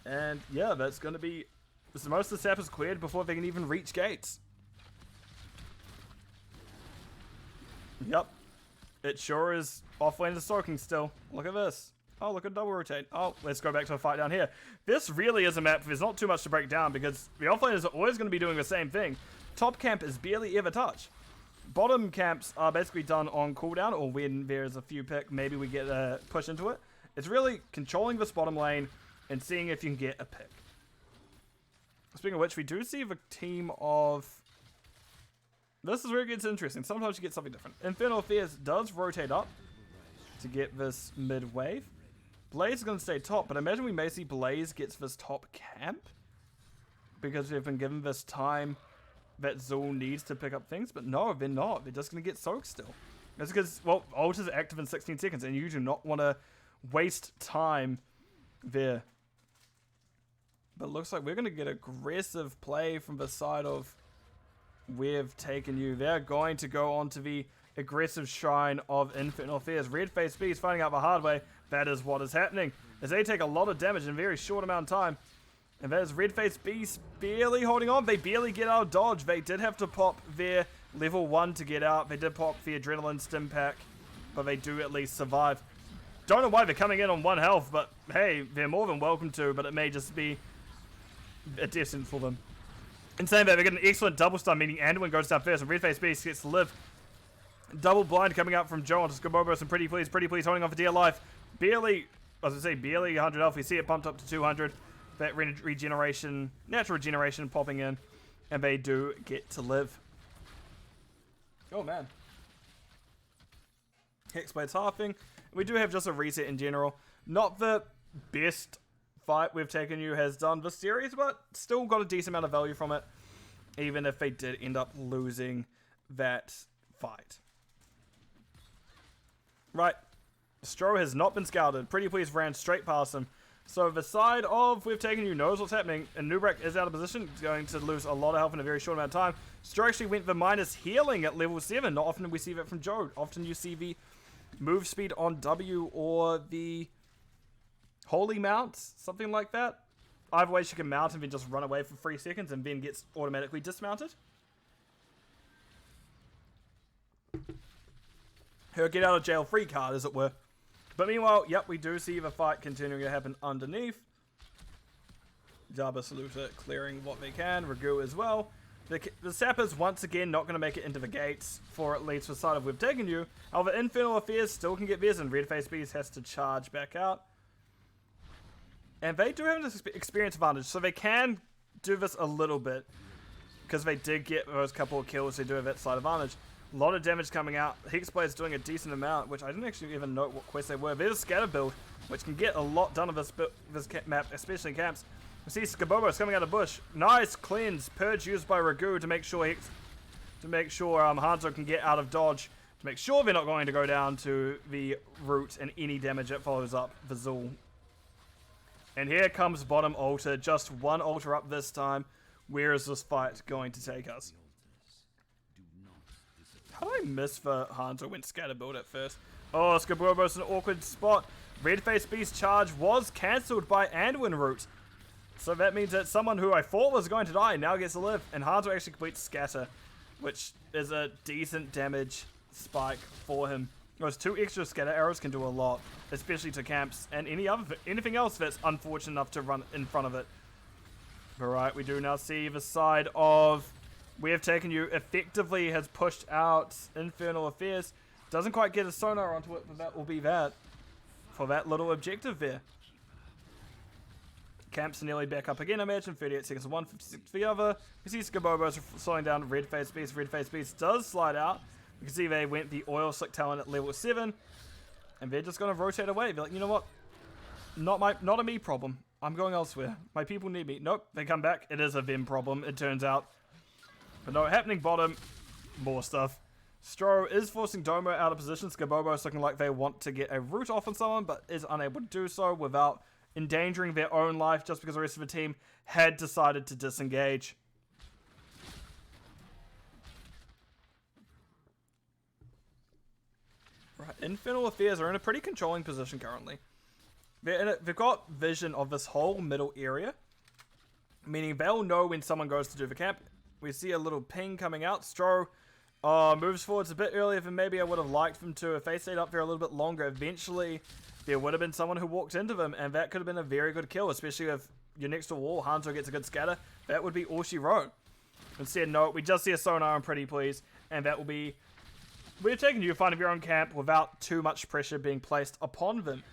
And yeah, that's going to be... most of the sappers cleared before they can even reach gates. Yep. It sure is offlane is soaking still. Look at this. Oh, look at double rotate. Oh, let's go back to a fight down here. This really is a map. There's not too much to break down because the offlaners are always going to be doing the same thing. Top camp is barely ever touched. Bottom camps are basically done on cooldown, or when there's a few pick, maybe we get a push into it. It's really controlling this bottom lane and seeing if you can get a pick. Speaking of which, we do see the team of... This is where it gets interesting. Sometimes you get something different. Infernal Fears does rotate up to get this mid wave. Blaze is going to stay top, but I imagine we may see Blaze gets this top camp because they've been given this time that Zul needs to pick up things, but no, they're not. They're just going to get soaked still. That's because, well, ult is active in 16 seconds, and you do not want to waste time there. But it looks like we're going to get aggressive play from the side of We've Taken You. They're going to go on to the aggressive shrine of Infernal Fears. Red Face Beast finding out the hard way. That is what is happening, as they take a lot of damage in a very short amount of time. And that is Red Face Beast barely holding on. They barely get out of dodge. They did have to pop their level 1 to get out. They did pop the Adrenaline Stim Pack, but they do at least survive. Don't know why they're coming in on 1 health, but hey, they're more than welcome to, but it may just be a death sentence for them. In saying that, they get an excellent double stun, meaning Anduin goes down first, and Red Face Beast gets to live. Double blind coming out from Joe onto Skabobos, and Pretty Please holding on for dear life. Barely, I was going to say, barely 100 health. We see it pumped up to 200. That regeneration, natural regeneration popping in, and they do get to live. Oh man. Hexblade's halving. We do have just a reset in general. Not the best fight We've Taken You has done this series, but still got a decent amount of value from it, even if they did end up losing that fight. Right. Stro has not been scouted. Pretty Please ran straight past him. So the side of We've Taken You knows what's happening, and Nubrak is out of position. He's going to lose a lot of health in a very short amount of time. Stro actually went for minus healing at level 7. Not often we see that from Joe. Often you see the move speed on W or the Holy Mount, something like that. Either way, she can mount and then just run away for 3 seconds and then gets automatically dismounted. Her get out of jail free card, as it were. But meanwhile, yep, we do see the fight continuing to happen underneath. Jabba Saluta clearing what they can. Ragu as well. The Sappers, once again, not going to make it into the gates for at least the side of We've Taken You. However, Infernal Affairs still can get theirs, and Red Face Beast has to charge back out. And they do have an experience advantage, so they can do this a little bit. Because they did get those couple of kills, they do have that slight advantage. A lot of damage coming out. Hexblade's doing a decent amount, which I didn't actually even know what quests they were. There's a scatter build, which can get a lot done of this map, especially in camps. We see Skabobos coming out of bush. Nice cleanse. Purge used by Ragu to make sure Hanzo can get out of dodge. To make sure they're not going to go down to the root and any damage that follows up the Zul. And here comes bottom altar. Just one altar up this time. Where is this fight going to take us? How did I miss the Hanzo went scatter build at first? Oh, Skabobos in an awkward spot. Red-Faced Beast's charge was cancelled by Anduin Root. So that means that someone who I thought was going to die now gets to live. And Hanzo actually completes Scatter, which is a decent damage spike for him. Those 2 extra Scatter arrows can do a lot, especially to camps and anything else that's unfortunate enough to run in front of it. Alright, we do now see the side of We Have Taken You effectively has pushed out Infernal Affairs. Doesn't quite get a sonar onto it, but that will be that for that little objective there. Camps nearly back up again, I imagine. 38 seconds for one, 56 for the other. You see Skabobo's slowing down Red-Faced Beast. Red-Faced Beast does slide out. You can see they went the Oil Slick Talon at level 7. And they're just going to rotate away. They're like, you know what? Not a me problem. I'm going elsewhere. My people need me. Nope, they come back. It is a them problem, it turns out. But no, happening bottom. More stuff. Stro is forcing Domo out of position. Skabobo's looking like they want to get a root off on someone, but is unable to do so without endangering their own life just because the rest of the team had decided to disengage. Right, Infernal Affairs are in a pretty controlling position currently. They've got vision of this whole middle area, meaning they'll know when someone goes to do the camp. We see a little ping coming out. Stro moves forwards a bit earlier than maybe I would have liked them to. If they stayed up there a little bit longer, eventually there would have been someone who walked into them, and that could have been a very good kill, especially if you're next to a wall, Hanzo gets a good scatter. That would be all she wrote. Instead, no, we just see a sonar, I'm pretty pleased, and that will be... We've taken you to find your own camp without too much pressure being placed upon them.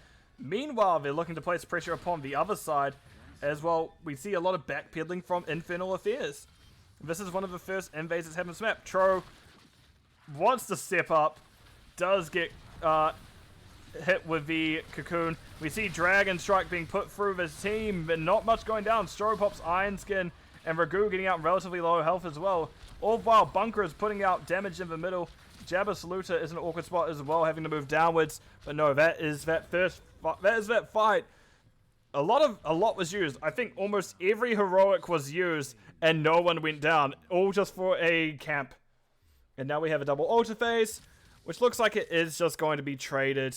Meanwhile, they're looking to place pressure upon the other side as well. We see a lot of backpedaling from Infernal Affairs. This is one of the first invades that's happened to map. Tro wants to step up, does get hit with the cocoon. We see Dragon Strike being put through this team, but not much going down. Stro pops Iron Skin, and Ragu getting out relatively low health as well. All while Bunker is putting out damage in the middle. Jabba Saluta is in an awkward spot as well, having to move downwards. But no, that is that fight. A lot was used. I think almost every heroic was used, and no one went down. All just for a camp. And now we have a double ultra phase, which looks like it is just going to be traded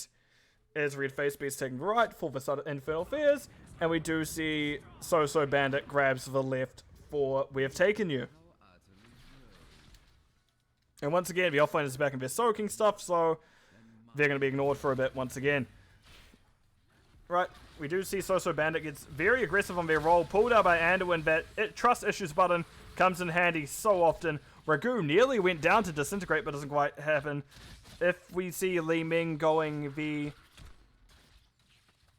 as Red-Faced Beast taking right for the side of Infernal Affairs. And we do see So Bandit grabs the left for We Have Taken You. And once again, the offlane is back in their soaking stuff, so they're going to be ignored for a bit once again. Right, we do see So Bandit gets very aggressive on their roll, pulled out by Anduin, that trust issues button comes in handy so often. Ragu nearly went down to disintegrate, but doesn't quite happen. If we see Li Ming going the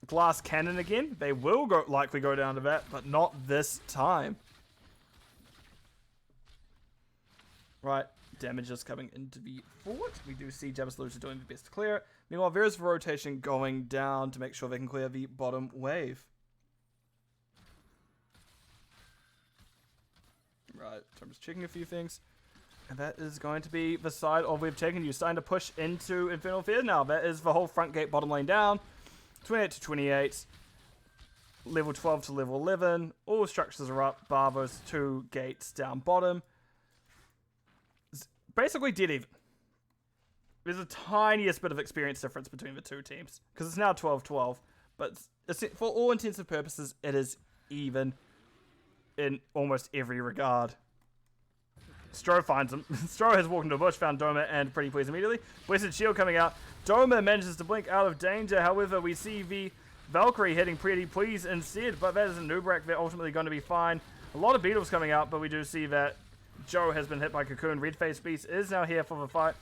glass cannon again, they will likely go down to that, but not this time. Right, damage is coming into the fort. We do see Jabba Saluta doing the best to clear it. Meanwhile, there's rotation going down to make sure they can clear the bottom wave. Right, so I'm just checking a few things. And that is going to be the side of We've Taken You. Starting to push into Infernal Affairs now. That is the whole front gate bottom lane down. 28 to 28. Level 12 to level 11. All structures are up, bar those 2 gates down bottom. It's basically dead even. There's a tiniest bit of experience difference between the two teams. Because it's now 12-12. But for all intents and purposes, it is even in almost every regard. Stro finds him. Stro has walked into a bush, found Doma, and pretty pleased immediately. Blessed Shield coming out. Doma manages to blink out of danger. However, we see the Valkyrie hitting pretty pleased instead, but that is a Nubrak. They're ultimately going to be fine. A lot of beetles coming out, but we do see that Joe has been hit by Cocoon. Red-Faced Beast is now here for the fight.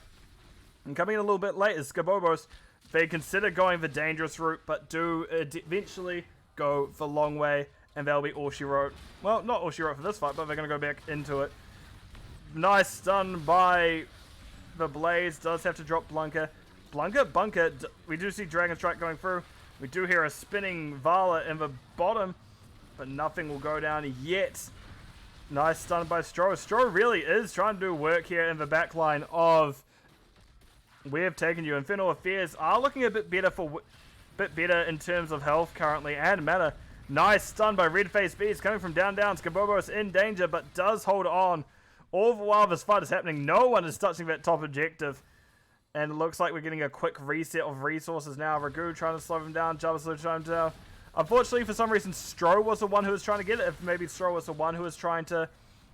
And coming in a little bit late is Skabobos. They consider going the dangerous route, but do eventually go the long way, and that'll be all she wrote. Well, not all she wrote for this fight, but they're going to go back into it. Nice stun by the Blaze. Does have to drop Bunker. We do see Dragon Strike going through. We do hear a spinning Vala in the bottom, but nothing will go down yet. Nice stun by Stro. Stro really is trying to do work here in the back line of We Have Taken You. Infernal Affairs are looking a bit better in terms of health currently and mana. Nice stun by Red-Faced Beast coming from down. Skabobos in danger, but does hold on. All the while this fight is happening, no one is touching that top objective. And it looks like we're getting a quick reset of resources now. Ragu trying to slow him down. Jabba trying to down. Unfortunately, for some reason, Stro was the one who was trying to get it. If maybe Stro was the one who was trying to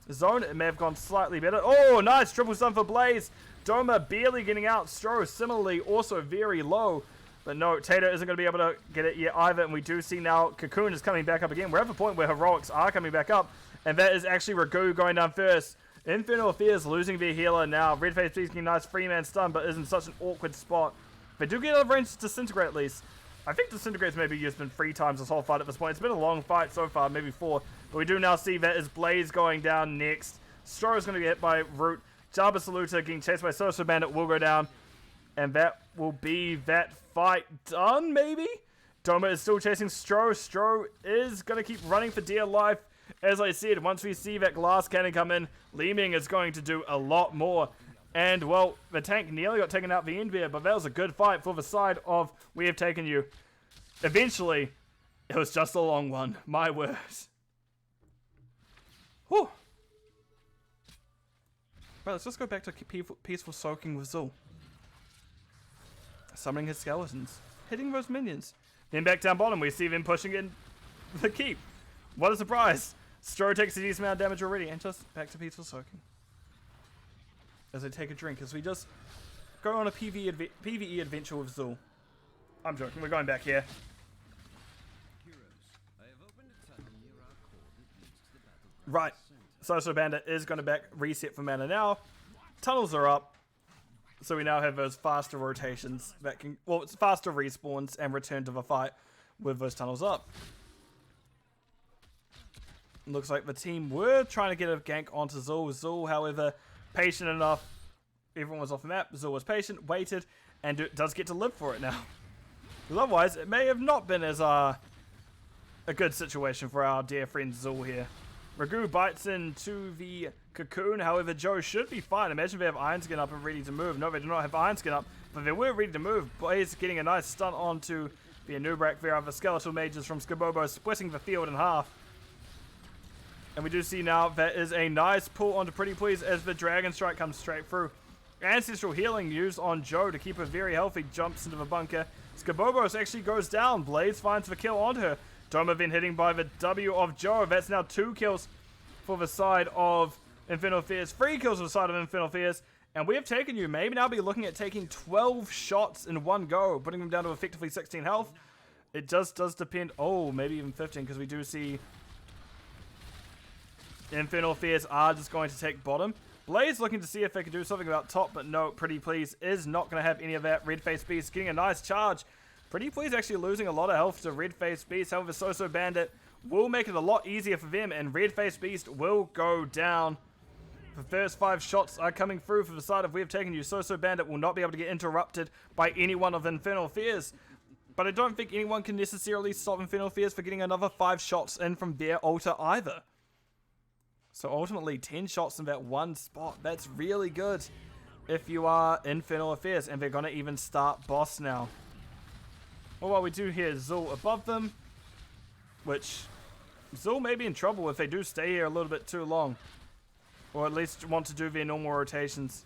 zone, it may have gone slightly better. Oh, nice. Triple stun for Blaze. Doma barely getting out. Stro similarly also very low. But no, Tato isn't going to be able to get it yet either. And we do see now Cocoon is coming back up again. We're at the point where Heroics are coming back up. And that is actually Ragu going down first. Infernal Affairs losing their healer now. Redface Beast getting a nice free-man stun, but is in such an awkward spot. They do get out of range to Disintegrate at least. I think Disintegrate's maybe used been 3 times this whole fight at this point. It's been a long fight so far, maybe 4. But we do now see that is Blaze going down next. Stro is going to get hit by Root. Jabba Saluta getting chased by Soso Bandit will go down. And that will be that fight done, maybe? Doma is still chasing Stro. Stro is going to keep running for dear life. As I said, once we see that glass cannon come in, Li Ming is going to do a lot more. And, well, the tank nearly got taken out the end there, but that was a good fight for the side of We Have Taken You. Eventually, it was just a long one. My words. Whew. Right, let's just go back to peaceful soaking with Zul. Summoning his skeletons. Hitting those minions. Then back down bottom, we see them pushing in the keep. What a surprise! Stro takes a decent amount of damage already, and just back to peaceful soaking. As I take a drink, as we just go on a PvE adventure with Zul. I'm joking, we're going back here. Right, Soso Bandit is going to back reset for mana now. Tunnels are up, so we now have those faster rotations that can, well, it's faster respawns and return to the fight with those tunnels up. Looks like the team were trying to get a gank onto Zul. Zul, however, patient enough. Everyone was off the map. Zul was patient, waited, and does get to live for it now. Because otherwise, it may have not been as a good situation for our dear friend Zul here. Ragu bites into the Cocoon. However, Joe should be fine. Imagine they have Iron Skin up and ready to move. No, they do not have Iron Skin up, but they were ready to move. Blaze getting a nice stun onto the Anubrak there of the Skeletal Mages from Skabobo, splitting the field in half. And we do see now that is a nice pull onto Pretty Please as the Dragon Strike comes straight through. Ancestral Healing used on Joe to keep her very healthy, jumps into the bunker. Skabobos actually goes down. Blades finds the kill on her. Doma then hitting by the W of Joe. That's now 2 kills for the side of Infernal Fears. 3 kills for the side of Infernal Fears. And We Have Taken You. Maybe now be looking at taking 12 shots in one go, putting them down to effectively 16 health. It just does depend. Oh, maybe even 15, because we do see Infernal Fears are just going to take bottom. Blaze looking to see if they can do something about top, but no, Pretty Please is not going to have any of that. Redface Beast getting a nice charge. Pretty Please actually losing a lot of health to Redface Beast. However, Soso Bandit will make it a lot easier for them, and Redface Beast will go down. The first 5 shots are coming through for the side of We Have Taken You. Soso Bandit will not be able to get interrupted by any one of Infernal Fears. But I don't think anyone can necessarily stop Infernal Fears for getting another 5 shots in from their altar either. So ultimately, 10 shots in that one spot. That's really good if you are Infernal Affairs. And they're going to even start boss now. Well, while we do hear Zul above them, which Zul may be in trouble if they do stay here a little bit too long. Or at least want to do their normal rotations.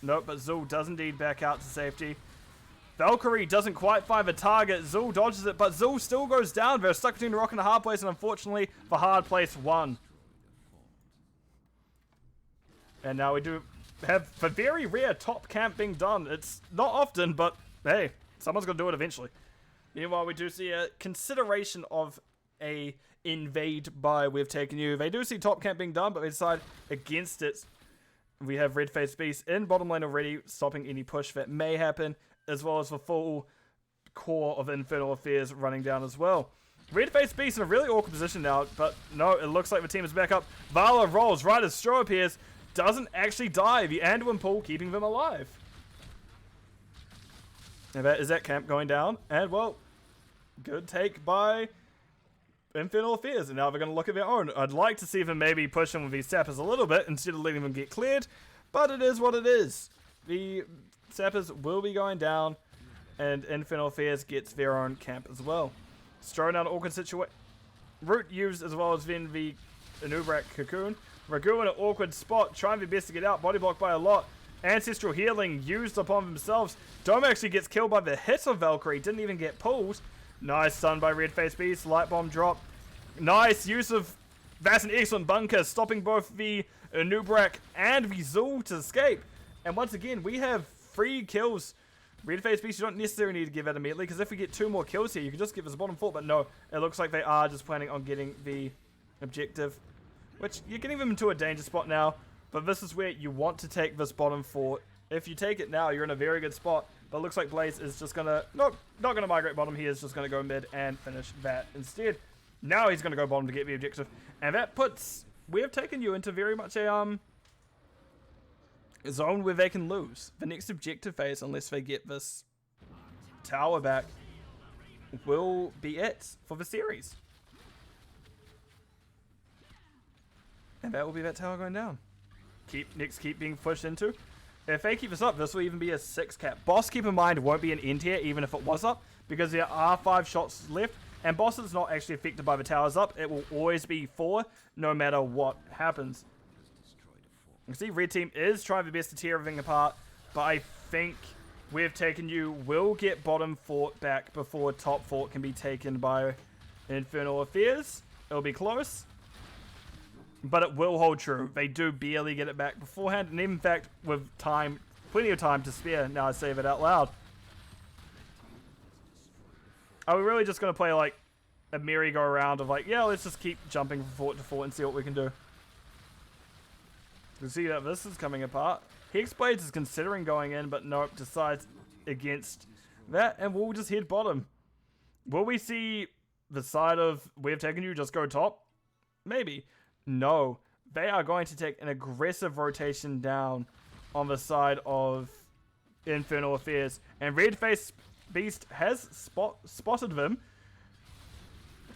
Nope, but Zul does indeed back out to safety. Valkyrie doesn't quite find the target. Zul dodges it, but Zul still goes down. They're stuck between the rock and the hard place, and unfortunately, the hard place won. And now we do have the very rare top camp being done. It's not often, but hey, someone's going to do it eventually. Meanwhile, we do see a consideration of a invade by We've Taken You. They do see top camp being done, but they decide against it. We have Redface Beast in bottom lane already, stopping any push that may happen, as well as the full core of Infernal Affairs running down as well. Redface Beast in a really awkward position now, but no, it looks like the team is back up. Vala rolls right as Stro appears. Doesn't actually die. The Anduin pool keeping them alive. And that is that camp going down. And, well, good take by Infernal Affairs. And now they're going to look at their own. I'd like to see them maybe push them with these sappers a little bit instead of letting them get cleared. But it is what it is. The sappers will be going down. And Infernal Affairs gets their own camp as well. Stro down an awkward situation. Root used as well as then the Anubrak Cocoon. Ragu in an awkward spot, trying their best to get out, body blocked by a lot, Ancestral healing used upon themselves. Dome actually gets killed by the hit of Valkyrie. Didn't even get pulled. Nice stun by Red Face Beast. Light bomb drop. Nice use of... That's an excellent bunker, stopping both the Nubrak and the Zul to escape. And once again, we have 3 kills. Red Face Beast, you don't necessarily need to give that immediately, because if we get 2 more kills here, you can just give us a bottom fort. But no, it looks like they are just planning on getting the objective, which you're getting them into a danger spot now. But this is where you want to take this bottom fort. If you take it now, you're in a very good spot. But it looks like Blaze is just going to... Not going to migrate bottom. He is just going to go mid and finish that instead. Now he's going to go bottom to get the objective. And that puts... We have taken you into very much a zone where they can lose. The next objective phase, unless they get this tower back, will be it for the series. And that will be that tower going down. Keep being pushed into. If they keep this up, this will even be a 6 cap. Boss, keep in mind, won't be an end tier even if it was up, because there are 5 shots left. And Boss is not actually affected by the towers up. It will always be 4, no matter what happens. You can see Red Team is trying their best to tear everything apart, but I think We've Taken You will get bottom fort back before top fort can be taken by Infernal Affairs. It'll be close, but it will hold true. They do barely get it back beforehand, and in fact, with time, plenty of time to spare, now I say that out loud. Are we really just going to play like a merry-go-round of like, yeah, let's just keep jumping from fort to fort and see what we can do? You see that this is coming apart. Hexblades is considering going in, but nope, decides against that, and we'll just hit bottom. Will we see the side of We've Taken You just go top? Maybe. No. They are going to take an aggressive rotation down on the side of Infernal Affairs, and Red Face Beast has spotted them.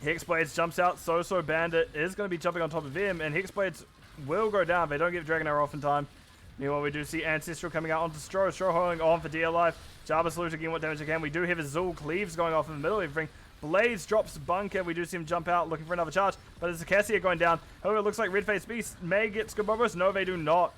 Hexblades jumps out, So Bandit is going to be jumping on top of them, and Hexblades will go down. They don't get Dragon Arrow off in time. Meanwhile, we do see Ancestral coming out onto Stro. Stro holding on for dear life. Jarvis Salute again what damage they can. We do have a Zul Cleaves going off in the middle of everything. Blaze drops Bunker. We do see him jump out looking for another charge, but it's a Cassia going down. However, it looks like Red Face Beast may get Skabobos. No, they do not.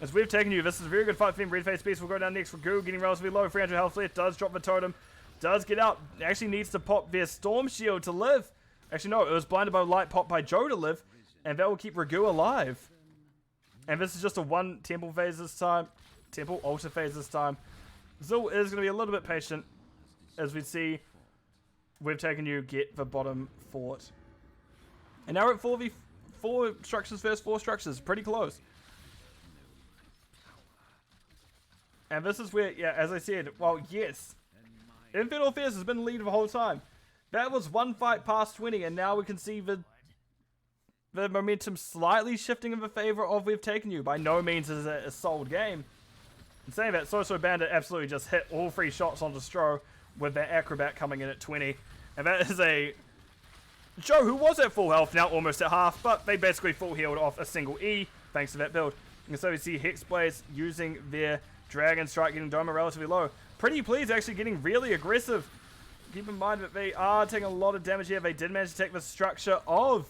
As We've Taken You, this is a very good fight for him. Red Face Beast will go down next for Goo, getting relatively low. 300 health left. Does drop the totem. Does get out. Actually needs to pop their Storm Shield to live. Actually, no, it was blinded by light pop by Joe to live, and that will keep Ragu alive. And this is just a 1 temple phase this time. Temple altar phase this time. Zul is going to be a little bit patient as we see We've Taken You get the bottom fort. And now we're at 4v4 structures versus 4 structures. Pretty close. And this is where, yeah, as I said, well, yes, Infernal Affairs has been in the lead the whole time. That was 1 fight past 20, and now we can see the momentum slightly shifting in the favor of We've Taken You. By no means is it a sold game. And saying that, So Bandit absolutely just hit all 3 shots on Destro with that Acrobat coming in at 20. And that is a Joe who was at full health, now almost at half, but they basically full healed off a single E thanks to that build. And so we see Hexblades using their Dragon Strike, getting Doma relatively low. Pretty Please actually getting really aggressive. Keep in mind that they are taking a lot of damage here. They did manage to take the structure of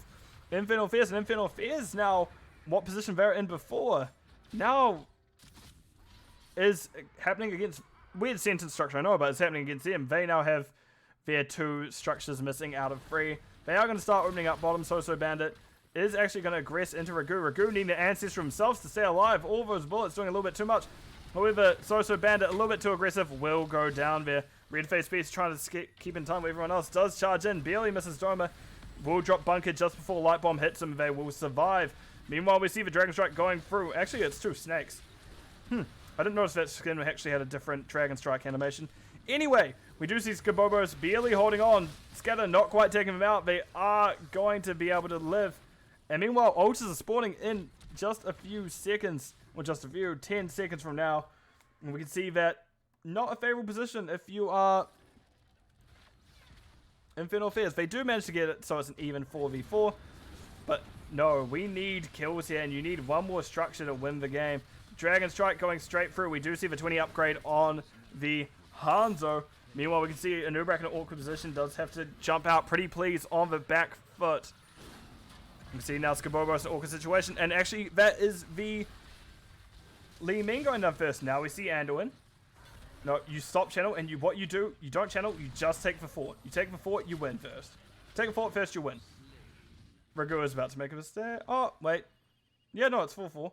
Infernal Affairs, and Infernal Affairs now, what position they were in before, now is happening against, weird sentence structure I know, but it's happening against them. They now have their 2 structures missing out of 3. They are going to start opening up bottom. So Bandit is actually going to aggress into Ragu. Ragu needing the Ancestor himself to stay alive. All those bullets doing a little bit too much. However, So Bandit, a little bit too aggressive, will go down there. Red Face Beast trying to keep in time with everyone else. Does charge in, barely misses Doma. Will drop Bunker just before Light Bomb hits him. They will survive. Meanwhile, we see the Dragon Strike going through. Actually, it's 2 snakes. I didn't notice that skin actually had a different Dragon Strike animation. Anyway, we do see Skabobos barely holding on. Scatter not quite taking them out. They are going to be able to live. And meanwhile, altars are spawning in just a few seconds. Well, just a few, 10 seconds from now. And we can see that not a favorable position if you are Infernal Affairs. They do manage to get it so it's an even 4v4. But no, we need kills here, and you need 1 more structure to win the game. Dragon Strike going straight through. We do see the 20 upgrade on the Hanzo. Meanwhile, we can see Anubrak in an awkward position. Does have to jump out. Pretty Please on the back foot. You can see now Skabobos in an awkward situation. And actually, that is the Lee Ming going down first. Now we see Anduin. No, you stop channel, and what you do, you don't channel, you just take the fort. You take the fort, you win first. Take the fort first, you win. Ragu is about to make a mistake. Oh, wait. Yeah, no, it's 4-4.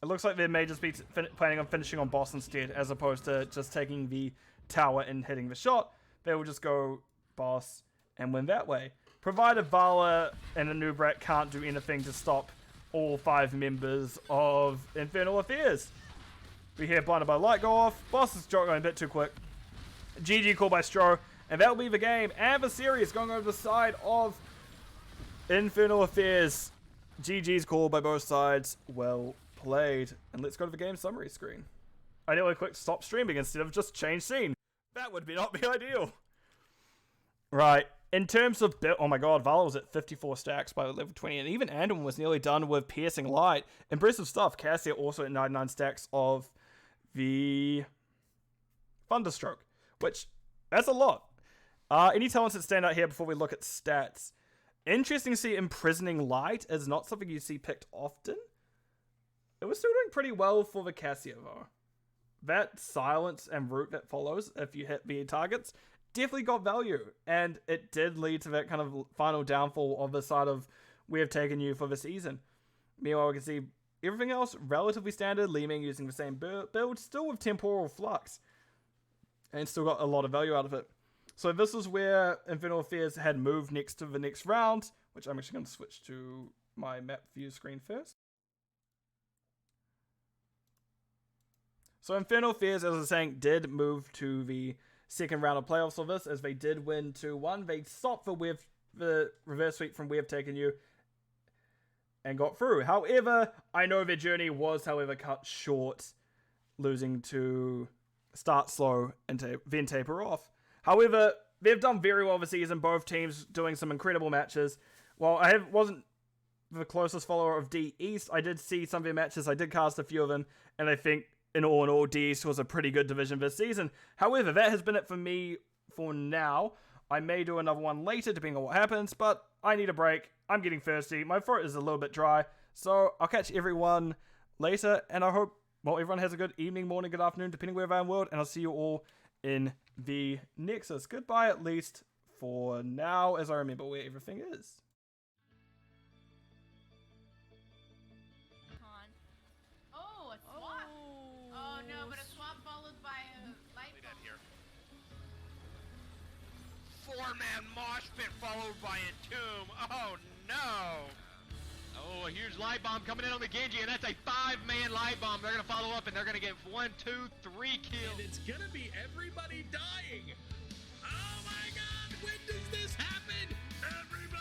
It looks like they may just be planning on finishing on boss instead, as opposed to just taking the tower and hitting the shot. They will just go boss and win that way. Provided Vala and Anubrak can't do anything to stop all 5 members of Infernal Affairs. We hear Blinded by Light go off. Boss's joke going a bit too quick. GG call by Stro. And that'll be the game. And the series going over the side of Infernal Affairs. GG's call by both sides. Well played. And let's go to the game summary screen. I nearly clicked stop streaming instead of just change scene. That would not be ideal. Right. In terms of build, oh my god, Vala was at 54 stacks by level 20, and even Anduin was nearly done with Piercing Light. Impressive stuff. Cassia also at 99 stacks of the Thunderstroke, which, that's a lot. Any talents that stand out here before we look at stats? Interesting to see Imprisoning Light is not something you see picked often. It was still doing pretty well for the Cassia, though. That silence and root that follows if you hit the targets definitely got value, and it did lead to that kind of final downfall of the side of we have taken you for the season. Meanwhile, we can see everything else relatively standard. Li Ming using the same build, still with Temporal Flux, and still got a lot of value out of it. So this is where Infernal Affairs had moved next to the next round, which I'm actually going to switch to my map view screen first. So Infernal Affairs, as I was saying, did move to the second round of playoffs of this, as they did win 2-1. They stopped the reverse sweep from We Have Taken You and got through. However, I know their journey was, however, cut short, losing to Start Slow and then Taper Off. However, they've done very well this season, both teams doing some incredible matches. While I wasn't the closest follower of D East, I did see some of their matches, I did cast a few of them, and I think in all, D East was a pretty good division this season. However, that has been it for me for now. I may do another one later, depending on what happens, but I need a break. I'm getting thirsty. My throat is a little bit dry. So I'll catch everyone later, and I hope, well, everyone has a good evening, morning, good afternoon, depending where I am in the world, and I'll see you all in the Nexus. Goodbye, at least for now, as I remember where everything is. Oh, a swap. Oh no, but a swap followed by a light bomb. Here. 4-man mosh pit followed by a tomb. Oh no! Oh, a huge light bomb coming in on the Genji, and that's a 5-man light bomb. They're gonna follow up, and they're gonna get 1, 2, 3 kills. And it's gonna be everybody dying. Oh my god, when does this happen? Everybody